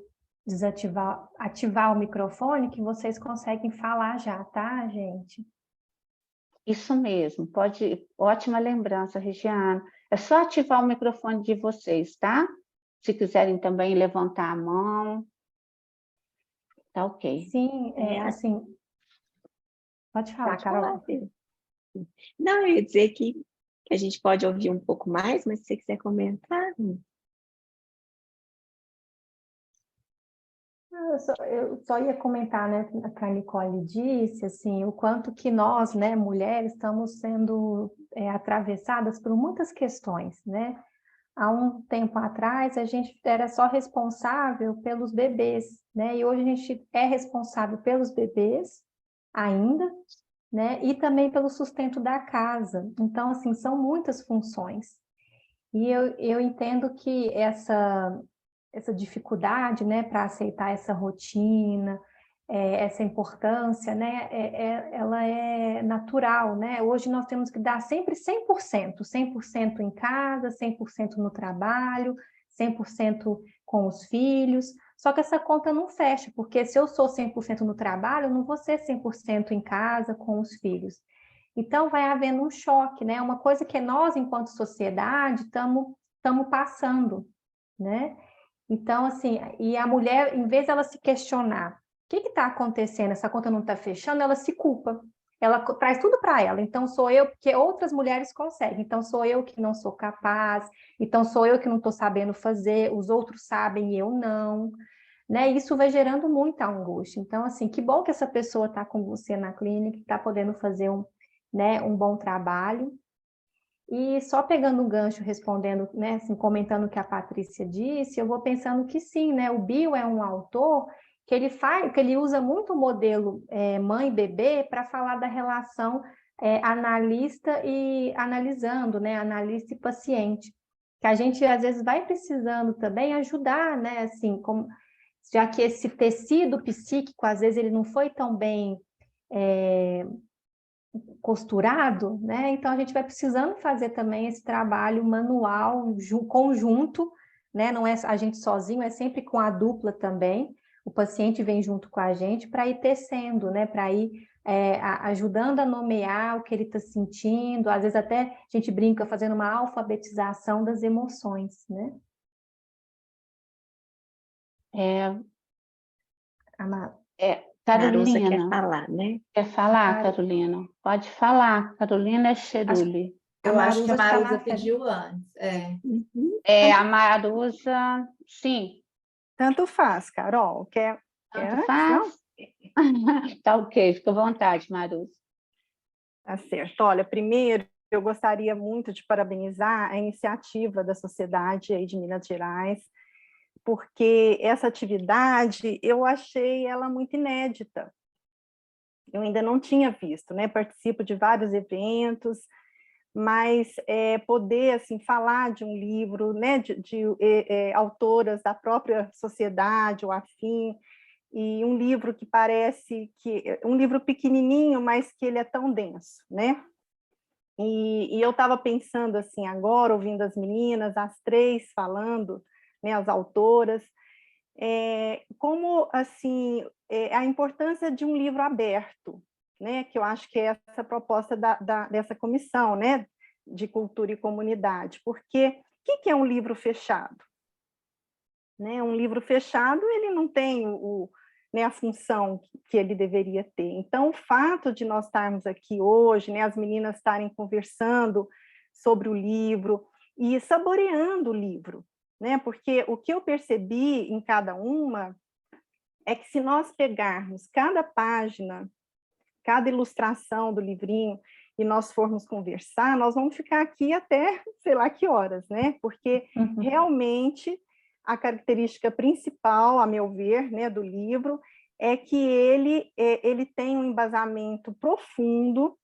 ativar o microfone que vocês conseguem falar já, tá, gente? Isso mesmo, pode. Ótima lembrança, Regiana. É só ativar o microfone de vocês, tá? Se quiserem também levantar a mão. Tá ok. Sim, assim. Pode falar, Pode Carol. falar, Fê. Não, eu ia dizer que a gente pode ouvir um pouco mais, mas se você quiser comentar. Eu só ia comentar, né, que a Nicole disse, assim, o quanto que nós, né, mulheres, estamos sendo atravessadas por muitas questões, né? Há um tempo atrás, a gente era só responsável pelos bebês, né? E hoje a gente é responsável pelos bebês ainda, né? E também pelo sustento da casa. Então, assim, são muitas funções. E eu entendo que essa dificuldade, né, para aceitar essa rotina, essa importância, né, ela é natural, né? Hoje nós temos que dar sempre 100%, 100% em casa, 100% no trabalho, 100% com os filhos, só que essa conta não fecha, porque se eu sou 100% no trabalho, eu não vou ser 100% em casa com os filhos. Então, vai havendo um choque, né? Uma coisa que nós, enquanto sociedade, estamos passando, né? Então, assim, e a mulher, em vez dela se questionar, que está acontecendo? Essa conta não está fechando, ela se culpa. Ela traz tudo para ela. Então, sou eu, porque outras mulheres conseguem. Então, sou eu que não sou capaz. Então, sou eu que não estou sabendo fazer. Os outros sabem e eu não. Né? Isso vai gerando muita angústia. Então, assim, que bom que essa pessoa está com você na clínica, está podendo fazer né, um bom trabalho. E só pegando um gancho, respondendo, né, assim, comentando o que a Patrícia disse, eu vou pensando que sim, né? O Bill é um autor que ele usa muito o modelo mãe-bebê para falar da relação analista e analisando, né? Analista e paciente. Que a gente às vezes vai precisando também ajudar, né? Assim, como, já que esse tecido psíquico, às vezes, ele não foi tão bem costurado, né? Então a gente vai precisando fazer também esse trabalho manual, conjunto, né? Não é a gente sozinho, é sempre com a dupla também. O paciente vem junto com a gente para ir tecendo, né? Para ir ajudando a nomear o que ele está sentindo. Às vezes até a gente brinca fazendo uma alfabetização das emoções, né? Maruza quer Carolina, falar, né? quer falar, Carolina? Pode falar. Carolina Cheruli. Eu acho que a está Marusa na frente. pediu antes. Uhum. A Marusa, sim, Tanto faz, Carol. Quer tanto antes? faz. Não? Tá ok, fica à vontade, Marusa. Tá certo. Olha, primeiro, eu gostaria muito de parabenizar a iniciativa da Sociedade aí de Minas Gerais, porque essa atividade eu achei ela muito inédita. Eu ainda não tinha visto, né? Participo de vários eventos, mas poder assim falar de um livro, né? De autoras da própria sociedade ou afim, e um livro que parece que um livro pequenininho, mas que ele é tão denso, né? E eu estava pensando assim agora, ouvindo as meninas, as três falando, né? As autoras, como assim a importância de um livro aberto, né? Que eu acho que é essa proposta dessa comissão, né? De cultura e comunidade, porque o que é um livro fechado? Né? Um livro fechado ele não tem né, a função que ele deveria ter. Então, o fato de nós estarmos aqui hoje, né, as meninas estarem conversando sobre o livro e saboreando o livro, né? Porque o que eu percebi em cada uma é que se nós pegarmos cada página, cada ilustração do livrinho e nós formos conversar, nós vamos ficar aqui até sei lá que horas, né? Porque realmente a característica principal, a meu ver, né, do livro, é que ele tem um embasamento profundo,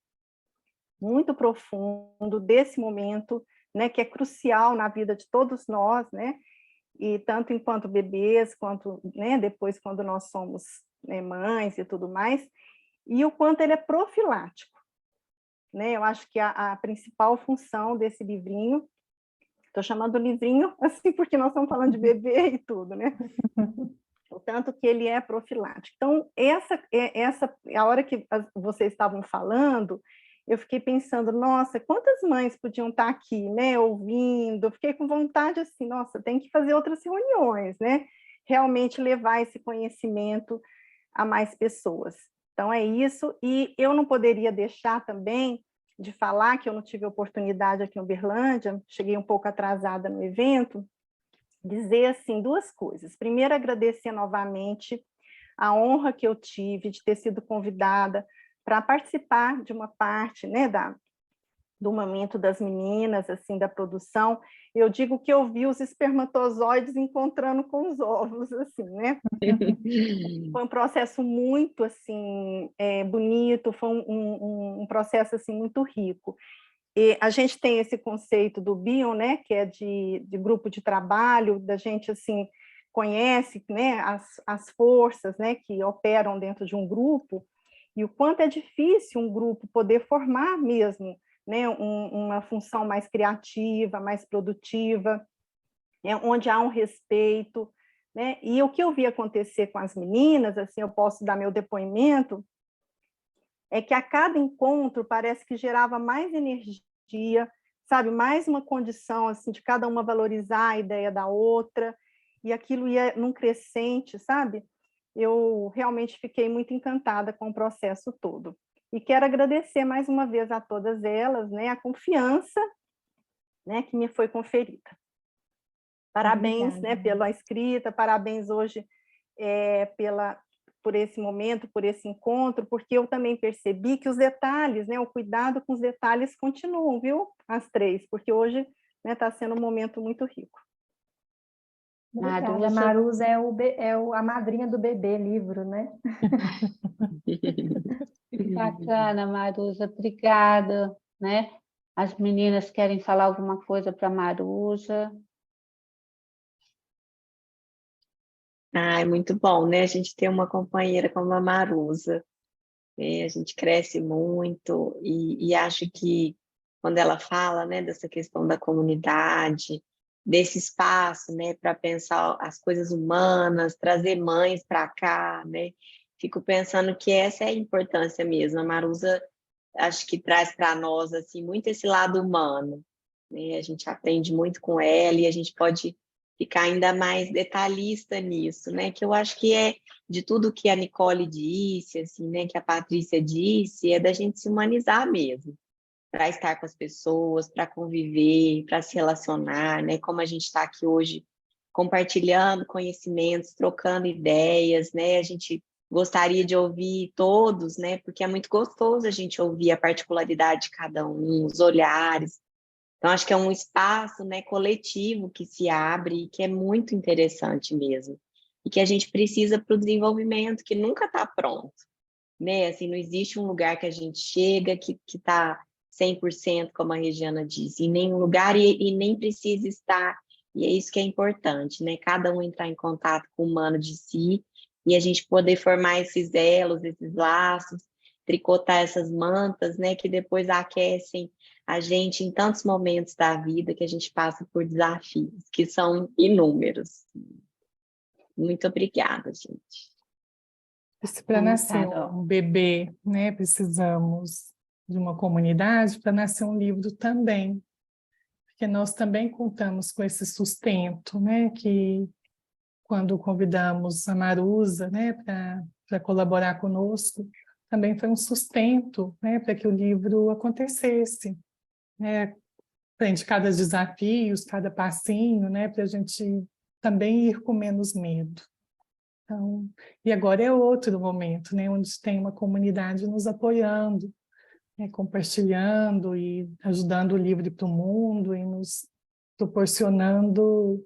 muito profundo, desse momento, né, que é crucial na vida de todos nós, né? E tanto enquanto bebês, quanto, né, depois quando nós somos, né, mães e tudo mais, e o quanto ele é profilático, né? Eu acho que a principal função desse livrinho, estou chamando livrinho assim porque nós estamos falando de bebê e tudo, né? O tanto que ele é profilático. Então, a hora que vocês estavam falando, eu fiquei pensando, nossa, quantas mães podiam estar aqui, né, ouvindo? Eu fiquei com vontade assim, nossa, tem que fazer outras reuniões, né? Realmente levar esse conhecimento a mais pessoas. Então, é isso. E eu não poderia deixar também de falar que eu não tive oportunidade aqui em Uberlândia, cheguei um pouco atrasada no evento, dizer assim duas coisas. Primeiro, agradecer novamente a honra que eu tive de ter sido convidada para participar de uma parte, né, do momento das meninas, assim, da produção. Eu digo que eu vi os espermatozoides encontrando com os óvulos, assim, né? Foi um processo muito, assim, bonito, foi um processo, assim, muito rico. E a gente tem esse conceito do BION, né, que é de grupo de trabalho, da gente, assim, conhece, né, as forças, né, que operam dentro de um grupo, e o quanto é difícil um grupo poder formar mesmo, né, uma função mais criativa, mais produtiva, né, onde há um respeito, né, e o que eu vi acontecer com as meninas, assim, eu posso dar meu depoimento, é que a cada encontro parece que gerava mais energia, sabe, mais uma condição assim de cada uma valorizar a ideia da outra, e aquilo ia num crescente, sabe? eu realmente fiquei muito encantada com o processo todo. E quero agradecer mais uma vez a todas elas, né, a confiança, né, que me foi conferida. Parabéns, né, pela escrita, parabéns hoje por esse momento, por esse encontro, porque eu também percebi que os detalhes, né, o cuidado com os detalhes continuam, viu? As três, porque hoje está sendo um momento muito rico. Obrigada. A Maruza a madrinha do bebê livro, né? Bacana, Maruza, obrigada, né? As meninas querem falar alguma coisa para a Maruza? É muito bom, né? A gente ter uma companheira como a Maruza, né? A gente cresce muito e acho que quando ela fala, né, dessa questão da comunidade, desse espaço, né, para pensar as coisas humanas, trazer mães para cá, né? Fico pensando que essa é a importância mesmo. A Maruza acho que traz para nós assim muito esse lado humano, né? A gente aprende muito com ela e a gente pode ficar ainda mais detalhista nisso, né? Que eu acho que é de tudo que a Nicole disse, assim, né? Que a Patrícia disse, é da gente se humanizar mesmo, para estar com as pessoas, para conviver, para se relacionar, né? Como a gente está aqui hoje compartilhando conhecimentos, trocando ideias, né? A gente gostaria de ouvir todos, né? Porque é muito gostoso a gente ouvir a particularidade de cada um, os olhares. Então, acho que é um espaço, né, coletivo que se abre e que é muito interessante mesmo. E que a gente precisa para o desenvolvimento, que nunca está pronto, né? Assim, não existe um lugar que a gente chega que está 100%, como a Regiana disse, em nenhum lugar e nem precisa estar. E é isso que é importante, né? Cada um entrar em contato com o humano de si e a gente poder formar esses elos, esses laços, tricotar essas mantas, né? Que depois aquecem a gente em tantos momentos da vida que a gente passa por desafios, que são inúmeros. Muito obrigada, gente. Para nascer um bebê, né, precisamos de uma comunidade, para nascer um livro também, porque nós também contamos com esse sustento, né, que quando convidamos a Maruza, né, para colaborar conosco, também foi um sustento, né, para que o livro acontecesse, né, frente a cada desafios, cada passinho, né, para a gente também ir com menos medo. Então, e agora é outro momento, né, onde tem uma comunidade nos apoiando, né, compartilhando e ajudando o livro para o mundo e nos proporcionando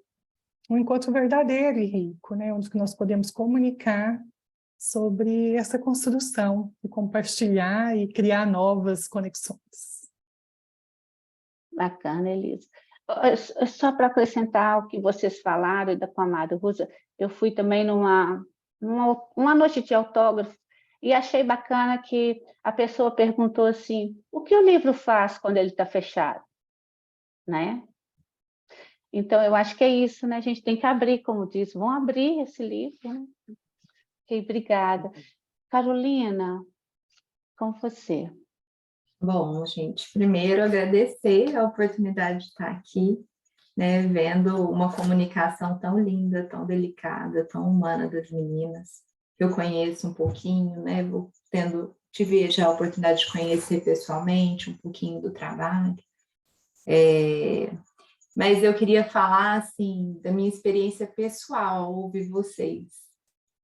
um encontro verdadeiro e rico, né, onde nós podemos comunicar sobre essa construção e compartilhar e criar novas conexões. Bacana, Elisa. Só para acrescentar o que vocês falaram com a Maruza, eu fui também uma noite de autógrafo e achei bacana que a pessoa perguntou assim, o que o livro faz quando ele está fechado? Né? Então, eu acho que é isso, né? A gente tem que abrir, como diz, vão abrir esse livro. Né? Ok, obrigada. Carolina, com você. Bom, gente, primeiro agradecer a oportunidade de estar aqui, né, vendo uma comunicação tão linda, tão delicada, tão humana das meninas. Eu conheço um pouquinho, né, tive já a oportunidade de conhecer pessoalmente um pouquinho do trabalho. Mas eu queria falar, assim, da minha experiência pessoal, ouvir vocês.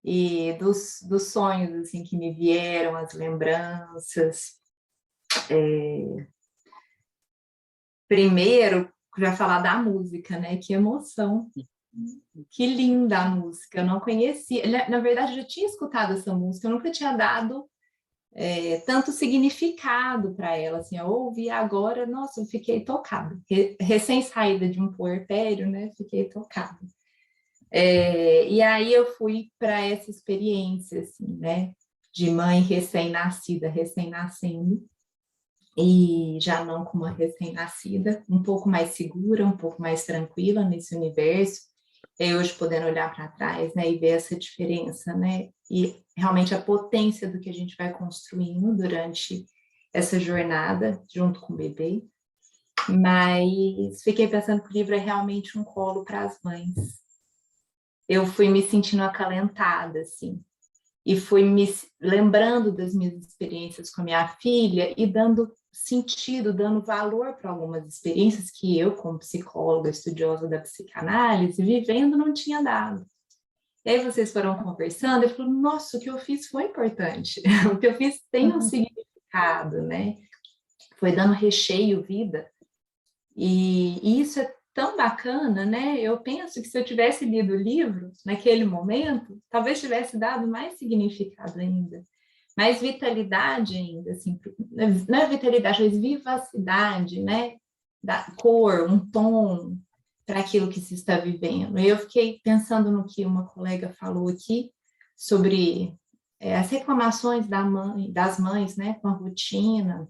E dos sonhos, assim, que me vieram, as lembranças. Primeiro, já falar da música, né? Que emoção. Que linda a música. Eu não conhecia. Na verdade, eu já tinha escutado essa música, eu nunca tinha dado tanto significado para ela. Assim, eu ouvi agora, nossa, eu fiquei tocada. Recém-saída de um puerpério, né? Fiquei tocada. E aí eu fui para essa experiência, assim, né? De mãe recém-nascida, recém-nascendo. E já não como uma recém-nascida, um pouco mais segura, um pouco mais tranquila nesse universo, e hoje podendo olhar para trás, né, e ver essa diferença, né, e realmente a potência do que a gente vai construindo durante essa jornada, junto com o bebê, mas fiquei pensando que o livro é realmente um colo para as mães. Eu fui me sentindo acalentada, assim, e fui me lembrando das minhas experiências com a minha filha e dando sentido, dando valor para algumas experiências que eu, como psicóloga, estudiosa da psicanálise, vivendo, não tinha dado. E aí vocês foram conversando, eu falei, nossa, o que eu fiz foi importante, o que eu fiz tem um significado, né? Foi dando recheio, vida, e isso é tão bacana, né? Eu penso que se eu tivesse lido o livro naquele momento, talvez tivesse dado mais significado ainda, mais vitalidade ainda, assim, não é vitalidade, mas vivacidade, né? Da cor, um tom para aquilo que se está vivendo. Eu fiquei pensando no que uma colega falou aqui sobre as reclamações das mães, né, com a rotina,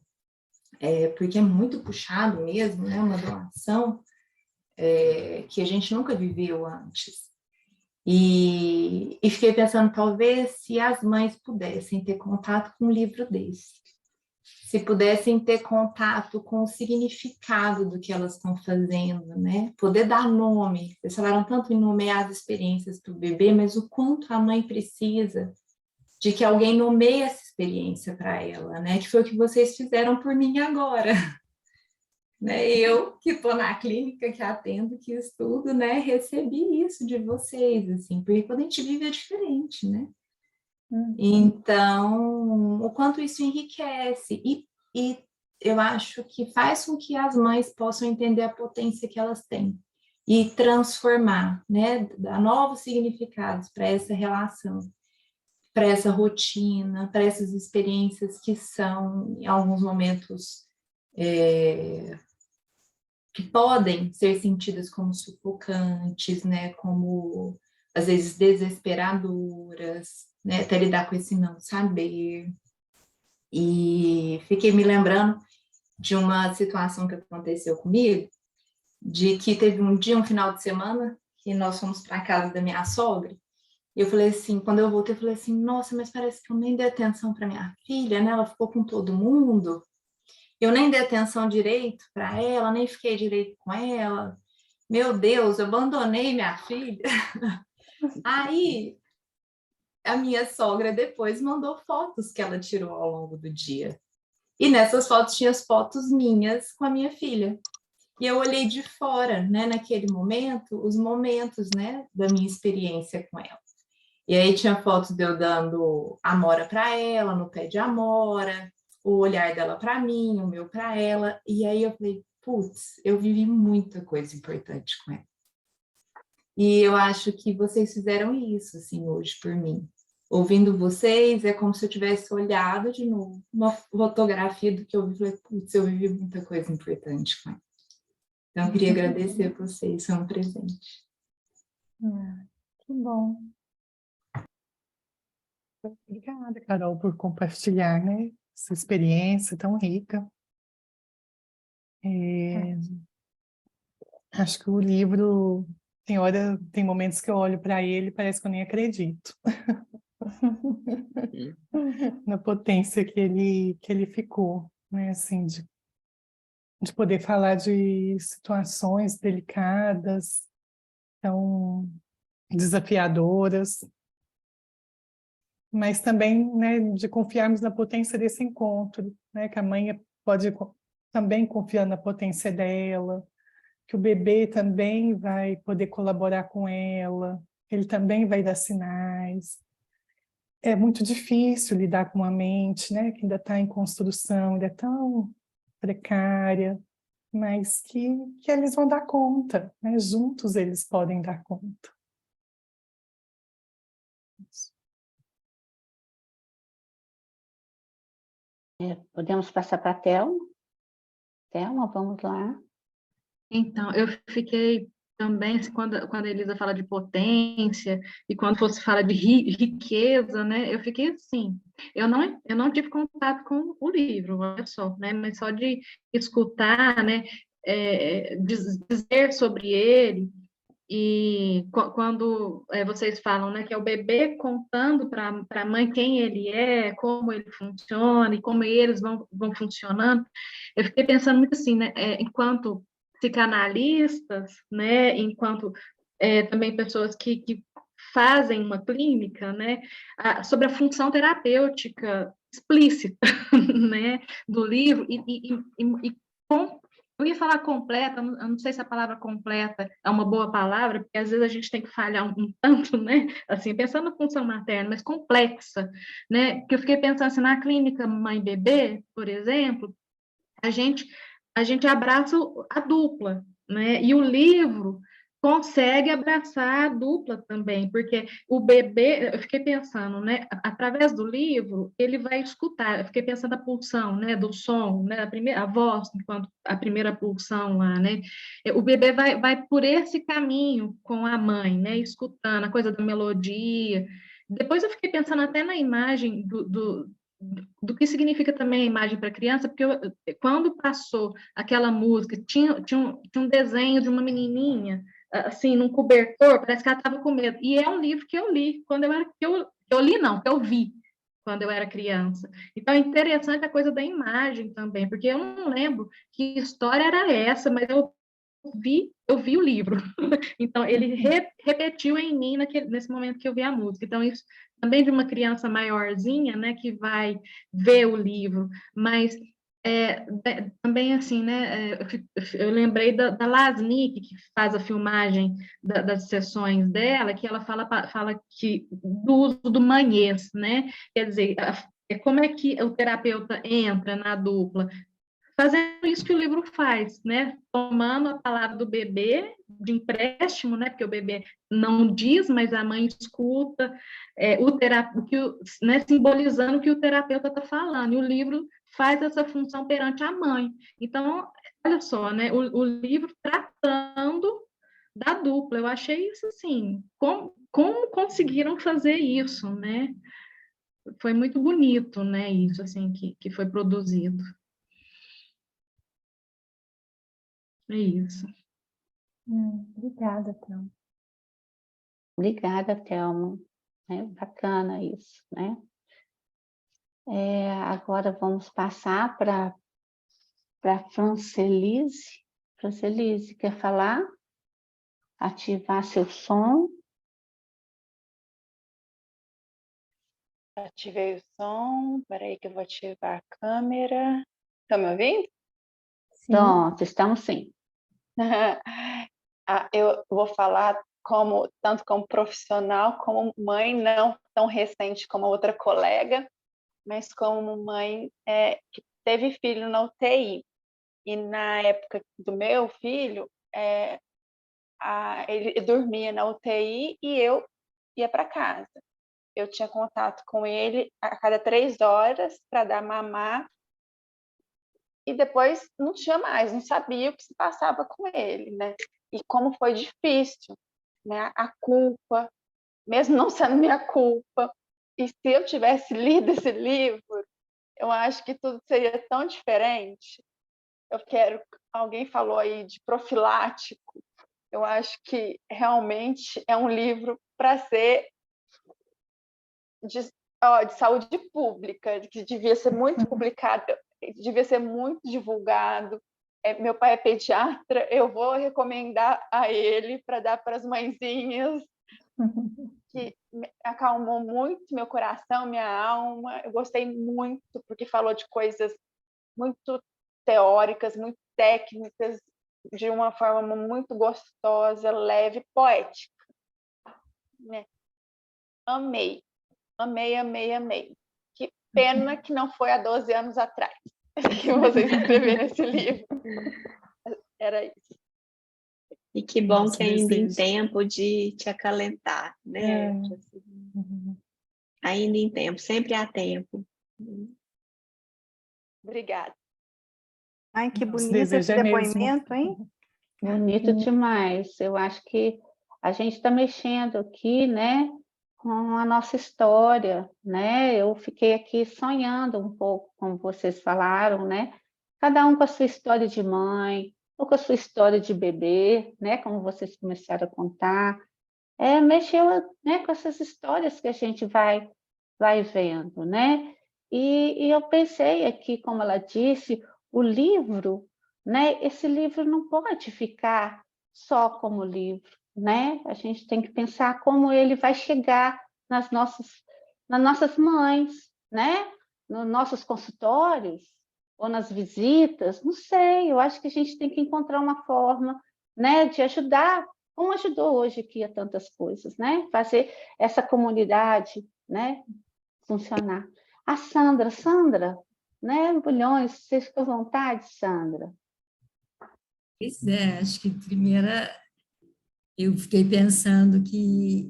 porque é muito puxado mesmo, né, uma doação que a gente nunca viveu antes. E fiquei pensando, talvez, se as mães pudessem ter contato com um livro desse, se pudessem ter contato com o significado do que elas estão fazendo, né? Poder dar nome. Vocês falaram tanto em nomear as experiências para o bebê, mas o quanto a mãe precisa de que alguém nomeie essa experiência para ela, né? Que foi o que vocês fizeram por mim agora. Né? Eu que estou na clínica, que atendo, que estudo, né? Recebi isso de vocês, assim, porque quando a gente vive é diferente, né? Então, o quanto isso enriquece e eu acho que faz com que as mães possam entender a potência que elas têm e transformar, né? Dar novos significados para essa relação, para essa rotina, para essas experiências que são, em alguns momentos, que podem ser sentidas como sufocantes, né? Como, às vezes, desesperadoras, né? Até lidar com esse não saber. E fiquei me lembrando de uma situação que aconteceu comigo, de que teve um dia, um final de semana, que nós fomos para a casa da minha sogra, e eu falei assim, quando eu voltei, eu falei assim, nossa, mas parece que eu nem dei atenção para minha filha, né? Ela ficou com todo mundo, eu nem dei atenção direito para ela, nem fiquei direito com ela. Meu Deus, eu abandonei minha filha. Aí, a minha sogra depois mandou fotos que ela tirou ao longo do dia. E nessas fotos tinha as fotos minhas com a minha filha. E eu olhei de fora, né, naquele momento, os momentos, né, da minha experiência com ela. E aí tinha fotos de eu dando amora para ela, no pé de amora, o olhar dela para mim, o meu para ela. E aí eu falei, putz, eu vivi muita coisa importante com ela. E eu acho que vocês fizeram isso, assim, hoje por mim. Ouvindo vocês, é como se eu tivesse olhado de novo uma fotografia do que eu vi e falei, putz, eu vivi muita coisa importante com ela. Então, eu queria agradecer a vocês, foi um presente. Que bom. Obrigada, Carol, por compartilhar, né, essa experiência tão rica. Acho que o livro, tem momentos que eu olho para ele e parece que eu nem acredito. Na potência que ele ficou, né, assim, de poder falar de situações delicadas, tão desafiadoras, mas também, né, de confiarmos na potência desse encontro, né, que a mãe pode também confiar na potência dela, que o bebê também vai poder colaborar com ela, ele também vai dar sinais. É muito difícil lidar com uma mente, né, que ainda está em construção, ainda é tão precária, mas que eles vão dar conta, né? Juntos eles podem dar conta. Podemos passar para a Thelma? Thelma, vamos lá. Então, eu fiquei também, quando a Elisa fala de potência, e quando você fala de riqueza, né, eu fiquei assim, eu não tive contato com o livro, olha só, né, mas só de escutar, né, dizer sobre ele, e quando vocês falam, né, que é o bebê contando para a mãe quem ele é, como ele funciona, e como eles vão funcionando, eu fiquei pensando muito assim, né, enquanto psicanalistas, né, enquanto também pessoas que fazem uma clínica, né, sobre a função terapêutica explícita, né, do livro, eu ia falar completa, eu não sei se a palavra completa é uma boa palavra, porque às vezes a gente tem que falhar um tanto, né, assim, pensando na função materna, mas complexa, né, porque eu fiquei pensando assim, na clínica mãe-bebê, por exemplo, a gente abraça a dupla, né, e o livro consegue abraçar a dupla também, porque o bebê, eu fiquei pensando, né, através do livro, ele vai escutar, eu fiquei pensando na pulsão, né, do som, né, a voz, enquanto a primeira pulsão lá, né, o bebê vai por esse caminho com a mãe, né, escutando a coisa da melodia. Depois eu fiquei pensando até na imagem do que significa também a imagem para a criança, porque quando passou aquela música, tinha um desenho de uma menininha, assim, num cobertor, parece que ela estava com medo. E é um livro que eu li quando eu era... Eu li, não, que eu vi quando eu era criança. Então, é interessante a coisa da imagem também, porque eu não lembro que história era essa, mas eu vi o livro. Então, ele repetiu em mim nesse momento que eu vi a música. Então, isso também de uma criança maiorzinha, né, que vai ver o livro, mas também assim, né, eu lembrei da Lasnik, que faz a filmagem das sessões dela, que ela fala que do uso do manhês, né, quer dizer, como é que o terapeuta entra na dupla, fazendo isso que o livro faz, né? Tomando a palavra do bebê de empréstimo, né? Porque o bebê não diz, mas a mãe escuta, né? Simbolizando o que o terapeuta está falando. E o livro faz essa função perante a mãe. Então, olha só, né? O livro tratando da dupla. Eu achei isso assim, como conseguiram fazer isso, né? Foi muito bonito, né? Isso assim que foi produzido. É isso. Obrigada, Thelma. Obrigada, Thelma. É bacana isso, né? Agora vamos passar para Francelise. Francelise, quer falar? Ativar seu som. Ativei o som, peraí que eu vou ativar a câmera. Estão me ouvindo? Sim. Pronto, estamos sim. Eu vou falar tanto como profissional, como mãe, não tão recente como a outra colega, mas como mãe que teve filho na UTI. E na época do meu filho, ele dormia na UTI e eu ia para casa. Eu tinha contato com ele a cada 3 horas para dar mamar, e depois não tinha mais, não sabia o que se passava com ele, né? E como foi difícil, né? A culpa, mesmo não sendo minha culpa. E se eu tivesse lido esse livro, eu acho que tudo seria tão diferente. Alguém falou aí de profilático. Eu acho que realmente é um livro para ser de saúde pública, que devia ser muito publicado, devia ser muito divulgado. Meu pai é pediatra, eu vou recomendar a ele para dar para as mãezinhas, que acalmou muito meu coração, minha alma. Eu gostei muito, porque falou de coisas muito teóricas, muito técnicas, de uma forma muito gostosa, leve, poética. Né? Amei. Amei, amei, amei. Que pena que não foi há 12 anos atrás que vocês escreveram esse livro. Era isso. E que bom que ainda em tempo de te acalentar, né? Ainda em tempo, sempre há tempo. Obrigada. Ai, que bonito esse depoimento, hein? Bonito demais. Eu acho que a gente está mexendo aqui, né, com a nossa história, né? Eu fiquei aqui sonhando um pouco, como vocês falaram, né? Cada um com a sua história de mãe, ou com a sua história de bebê, né? Como vocês começaram a contar. Mexeu, né, com essas histórias que a gente vai vendo, né? E eu pensei aqui, como ela disse, o livro, né? Esse livro não pode ficar só como livro, né? A gente tem que pensar como ele vai chegar nas nossas mães, né? Nos nossos consultórios ou nas visitas, não sei. Eu acho que a gente tem que encontrar uma forma, né, de ajudar, como ajudou hoje aqui a tantas coisas, né? Fazer essa comunidade, né, funcionar. A Sandra, né, Bulhões, você fica à vontade, Sandra. Pois é, acho que primeira eu fiquei pensando que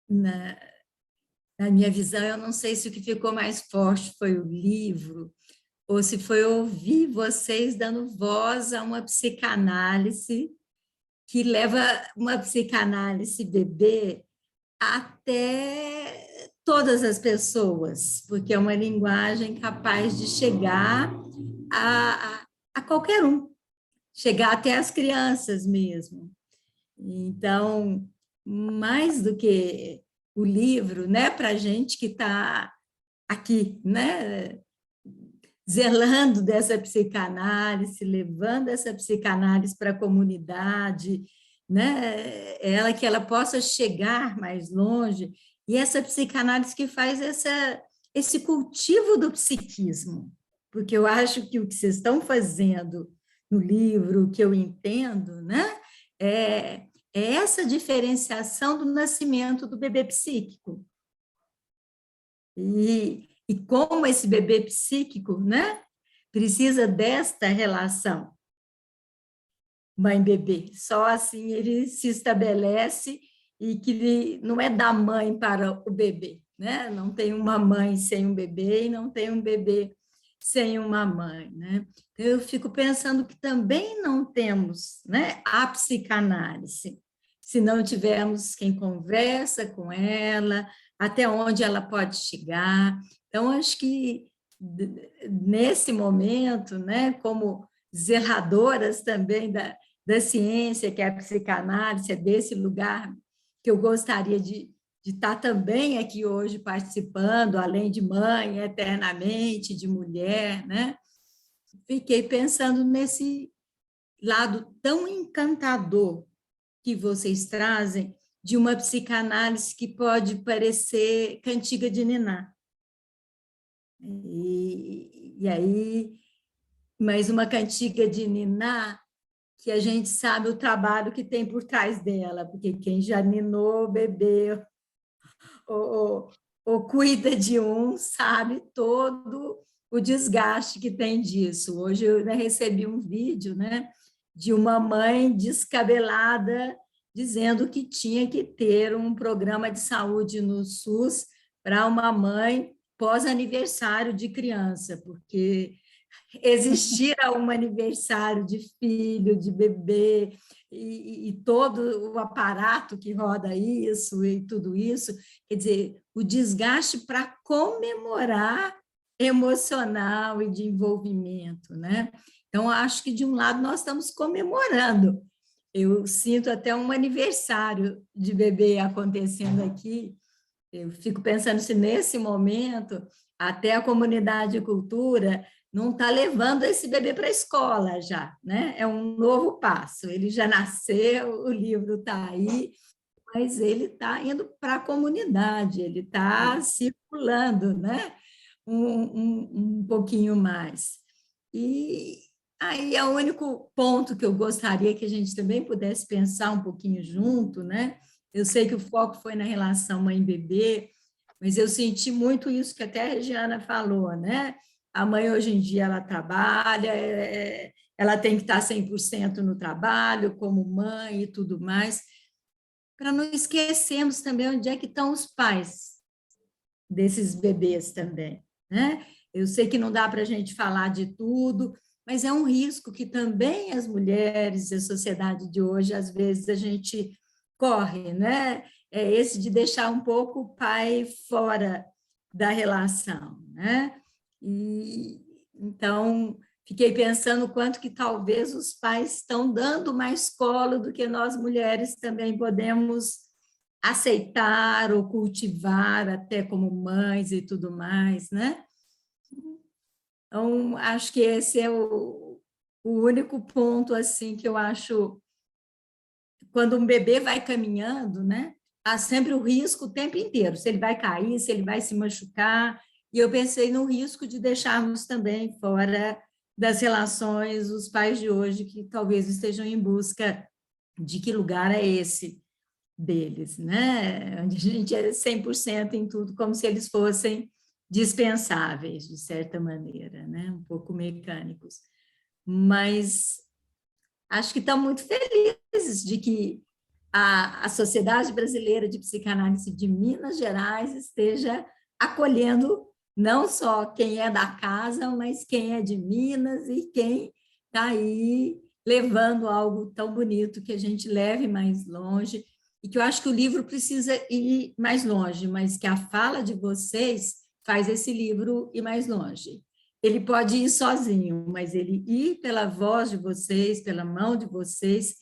na minha visão, eu não sei se o que ficou mais forte foi o livro ou se foi ouvir vocês dando voz a uma psicanálise que leva uma psicanálise bebê até todas as pessoas, porque é uma linguagem capaz de chegar a qualquer um, chegar até as crianças mesmo. Então, mais do que o livro, né, para a gente que está aqui, né, zelando dessa psicanálise, levando essa psicanálise para a comunidade, né, que ela possa chegar mais longe, e essa psicanálise que faz esse cultivo do psiquismo, porque eu acho que o que vocês estão fazendo no livro, o que eu entendo, né, é essa diferenciação do nascimento do bebê psíquico. E como esse bebê psíquico, né, precisa desta relação mãe-bebê. Só assim ele se estabelece e que não é da mãe para o bebê, né? Não tem uma mãe sem um bebê e não tem um bebê sem uma mãe, né? Então, eu fico pensando que também não temos, né, a psicanálise, se não tivermos quem conversa com ela, até onde ela pode chegar. Então, acho que nesse momento, né, como zeladoras também da ciência, que é a psicanálise, é desse lugar que eu gostaria de estar também aqui hoje participando, além de mãe, eternamente, de mulher, né? Fiquei pensando nesse lado tão encantador que vocês trazem de uma psicanálise que pode parecer cantiga de niná. E aí, mas uma cantiga de niná que a gente sabe o trabalho que tem por trás dela, porque quem já ninou, bebeu, ou cuida de um, sabe todo o desgaste que tem disso. Hoje eu recebi um vídeo, né, de uma mãe descabelada dizendo que tinha que ter um programa de saúde no SUS para uma mãe pós-aniversário de criança, porque existir um aniversário de filho, de bebê, e todo o aparato que roda isso e tudo isso, quer dizer, o desgaste para comemorar emocional e de envolvimento, né? Então, acho que, de um lado, nós estamos comemorando. Eu sinto até um aniversário de bebê acontecendo aqui. Eu fico pensando se, nesse momento, até a comunidade de cultura não está levando esse bebê para a escola já, né? É um novo passo. Ele já nasceu, o livro está aí, mas ele está indo para a comunidade, ele está circulando, né? Um pouquinho mais. E aí é o único ponto que eu gostaria que a gente também pudesse pensar um pouquinho junto, né? Eu sei que o foco foi na relação mãe-bebê, mas eu senti muito isso que até a Regiana falou, né? A mãe, hoje em dia, ela trabalha, ela tem que estar 100% no trabalho, como mãe e tudo mais, para não esquecermos também onde é que estão os pais desses bebês também, né? Eu sei que não dá para a gente falar de tudo, mas é um risco que também as mulheres e a sociedade de hoje, às vezes, a gente corre, né? É esse de deixar um pouco o pai fora da relação, né? E então fiquei pensando quanto que talvez os pais estão dando mais colo do que nós mulheres também podemos aceitar ou cultivar até como mães e tudo mais, né? Então, acho que esse é o único ponto assim que eu acho quando um bebê vai caminhando, né, há sempre o risco o tempo inteiro, se ele vai cair, se ele vai se machucar, e eu pensei no risco de deixarmos também fora das relações os pais de hoje, que talvez estejam em busca de que lugar é esse deles, né? Onde a gente é 100% em tudo, como se eles fossem dispensáveis, de certa maneira, né? Um pouco mecânicos. Mas acho que estão muito felizes de que a Sociedade Brasileira de Psicanálise de Minas Gerais esteja acolhendo não só quem é da casa, mas quem é de Minas e quem está aí levando algo tão bonito que a gente leve mais longe, e que eu acho que o livro precisa ir mais longe, mas que a fala de vocês faz esse livro ir mais longe. Ele pode ir sozinho, mas ele ir pela voz de vocês, pela mão de vocês,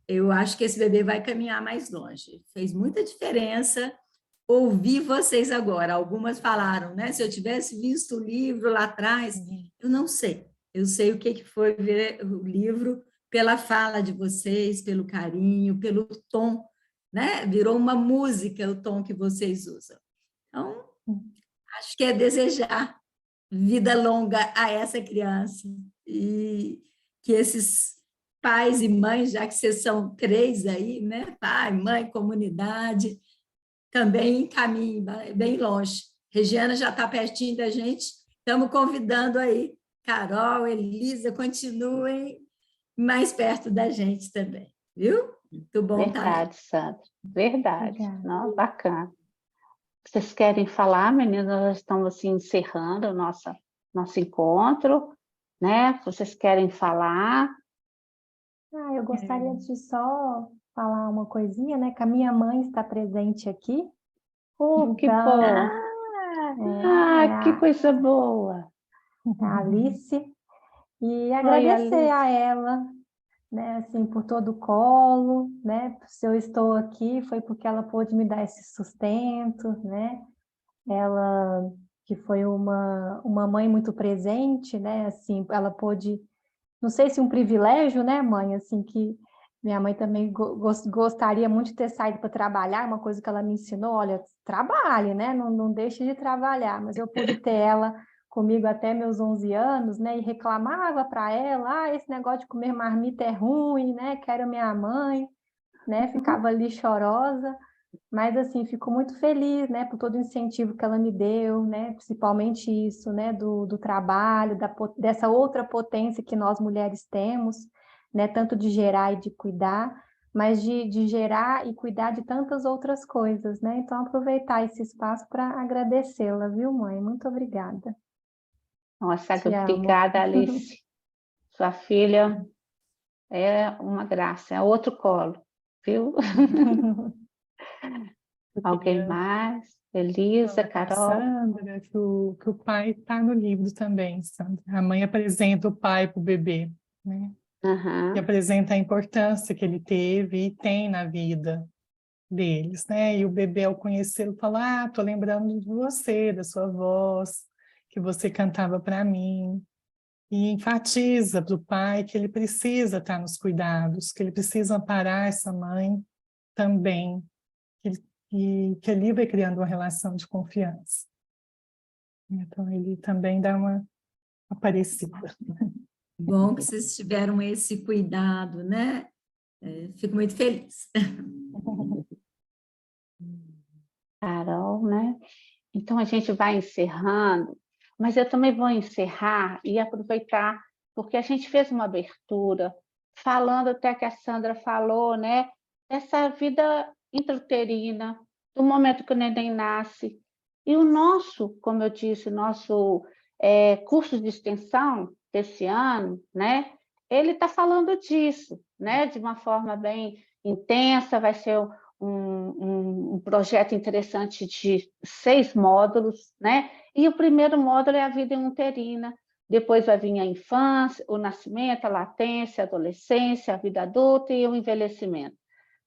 eu acho que esse bebê vai caminhar mais longe. Fez muita diferença ouvir vocês agora. Algumas falaram, né? Se eu tivesse visto o livro lá atrás, eu não sei. Eu sei o que foi ver o livro pela fala de vocês, pelo carinho, pelo tom, né? Virou uma música o tom que vocês usam. Então, acho que é desejar vida longa a essa criança e que esses pais e mães, já que vocês são 3 aí, né? Pai, mãe, comunidade, também encaminhem bem longe. Regiana já está pertinho da gente, estamos convidando aí. Carol, Elisa, continuem mais perto da gente também, viu? Muito bom estar aí. Verdade, Sandra, verdade. Não, bacana. Vocês querem falar, meninas? Nós estamos assim, encerrando o nosso encontro, né? Vocês querem falar? Eu gostaria de só falar uma coisinha, né? Que a minha mãe está presente aqui. Que bom! Que coisa boa! A Alice. E Oi, agradecer Alice. a ela, né? Assim, por todo o colo, né? Se eu estou aqui, foi porque ela pôde me dar esse sustento, né? Ela que foi uma mãe muito presente, né? Assim, ela pôde, não sei se um privilégio, né, mãe? Assim, que minha mãe também gostaria muito de ter saído para trabalhar, uma coisa que ela me ensinou, olha, trabalhe, né? Não deixe de trabalhar, mas eu pude ter ela comigo até meus 11 anos, né? E reclamava para ela, esse negócio de comer marmita é ruim, né? Quero minha mãe, né? Ficava ali chorosa. Mas, assim, fico muito feliz, né, por todo o incentivo que ela me deu, né, principalmente isso, né, do trabalho, dessa outra potência que nós mulheres temos, né, tanto de gerar e de cuidar, mas de gerar e cuidar de tantas outras coisas, né, então aproveitar esse espaço para agradecê-la, viu, mãe? Muito obrigada. Nossa, Te amo. obrigada, Alice. Sua filha é uma graça, é outro colo, viu? Alguém mais? Elisa, Carol? Sandra, que o pai está no livro também, Sandra. A mãe apresenta o pai para o bebê, né? E apresenta a importância que ele teve e tem na vida deles, né? E o bebê, ao conhecê-lo, fala, tô lembrando de você, da sua voz, que você cantava para mim. E enfatiza para o pai que ele precisa estar nos cuidados, que ele precisa amparar essa mãe também, e que ali vai criando uma relação de confiança. Então, ele também dá uma aparecida. Bom que vocês tiveram esse cuidado, né? Fico muito feliz. Carol, né? Então, a gente vai encerrando, mas eu também vou encerrar e aproveitar, porque a gente fez uma abertura, falando até que a Sandra falou, né? Dessa vida intrauterina, do momento que o neném nasce. E o nosso, como eu disse, nosso curso de extensão desse ano, né? Ele está falando disso, né? De uma forma bem intensa, vai ser um projeto interessante de 6 módulos, né? E o primeiro módulo é a vida uterina, depois vai vir a infância, o nascimento, a latência, a adolescência, a vida adulta e o envelhecimento.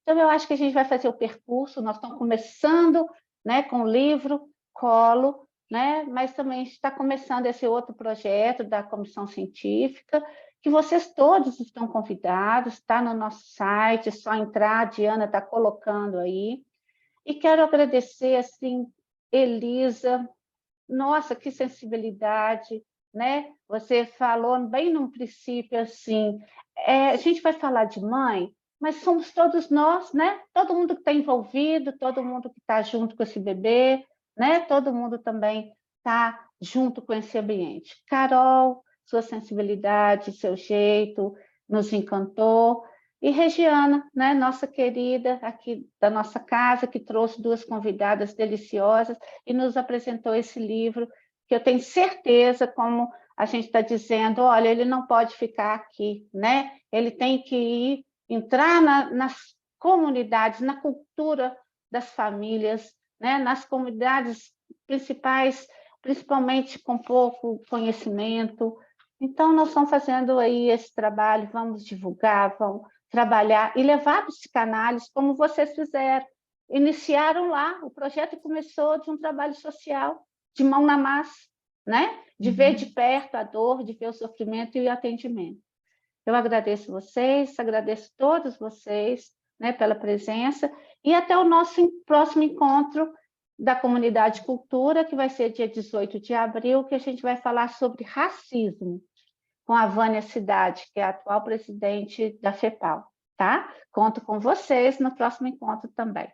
Então, eu acho que a gente vai fazer o percurso, nós estamos começando, né, com o livro Colo, né? Mas também está começando esse outro projeto da comissão científica, que vocês todos estão convidados, está no nosso site, é só entrar, a Diana está colocando aí. E quero agradecer, assim, Elisa, nossa, que sensibilidade, né? Você falou bem no princípio, assim, a gente vai falar de mãe, mas somos todos nós, né? Todo mundo que está envolvido, todo mundo que está junto com esse bebê, né? Todo mundo também está junto com esse ambiente. Carol, sua sensibilidade, seu jeito, nos encantou. E Regiana, né? Nossa querida aqui da nossa casa, que trouxe duas convidadas deliciosas e nos apresentou esse livro, que eu tenho certeza, como a gente está dizendo, olha, ele não pode ficar aqui, né? Ele tem que ir, entrar nas comunidades, na cultura das famílias, né? Nas comunidades principais, principalmente com pouco conhecimento. Então, nós estamos fazendo aí esse trabalho, vamos divulgar, vamos trabalhar e levar a psicanálise como vocês fizeram. Iniciaram lá, o projeto começou de um trabalho social, de mão na massa, né? De ver de perto a dor, de ver o sofrimento e o atendimento. Eu agradeço vocês, agradeço todos vocês, né, pela presença, e até o nosso próximo encontro da Comunidade Cultura, que vai ser dia 18 de abril, que a gente vai falar sobre racismo, com a Vânia Cidade, que é a atual presidente da FEPAL, tá? Conto com vocês no próximo encontro também.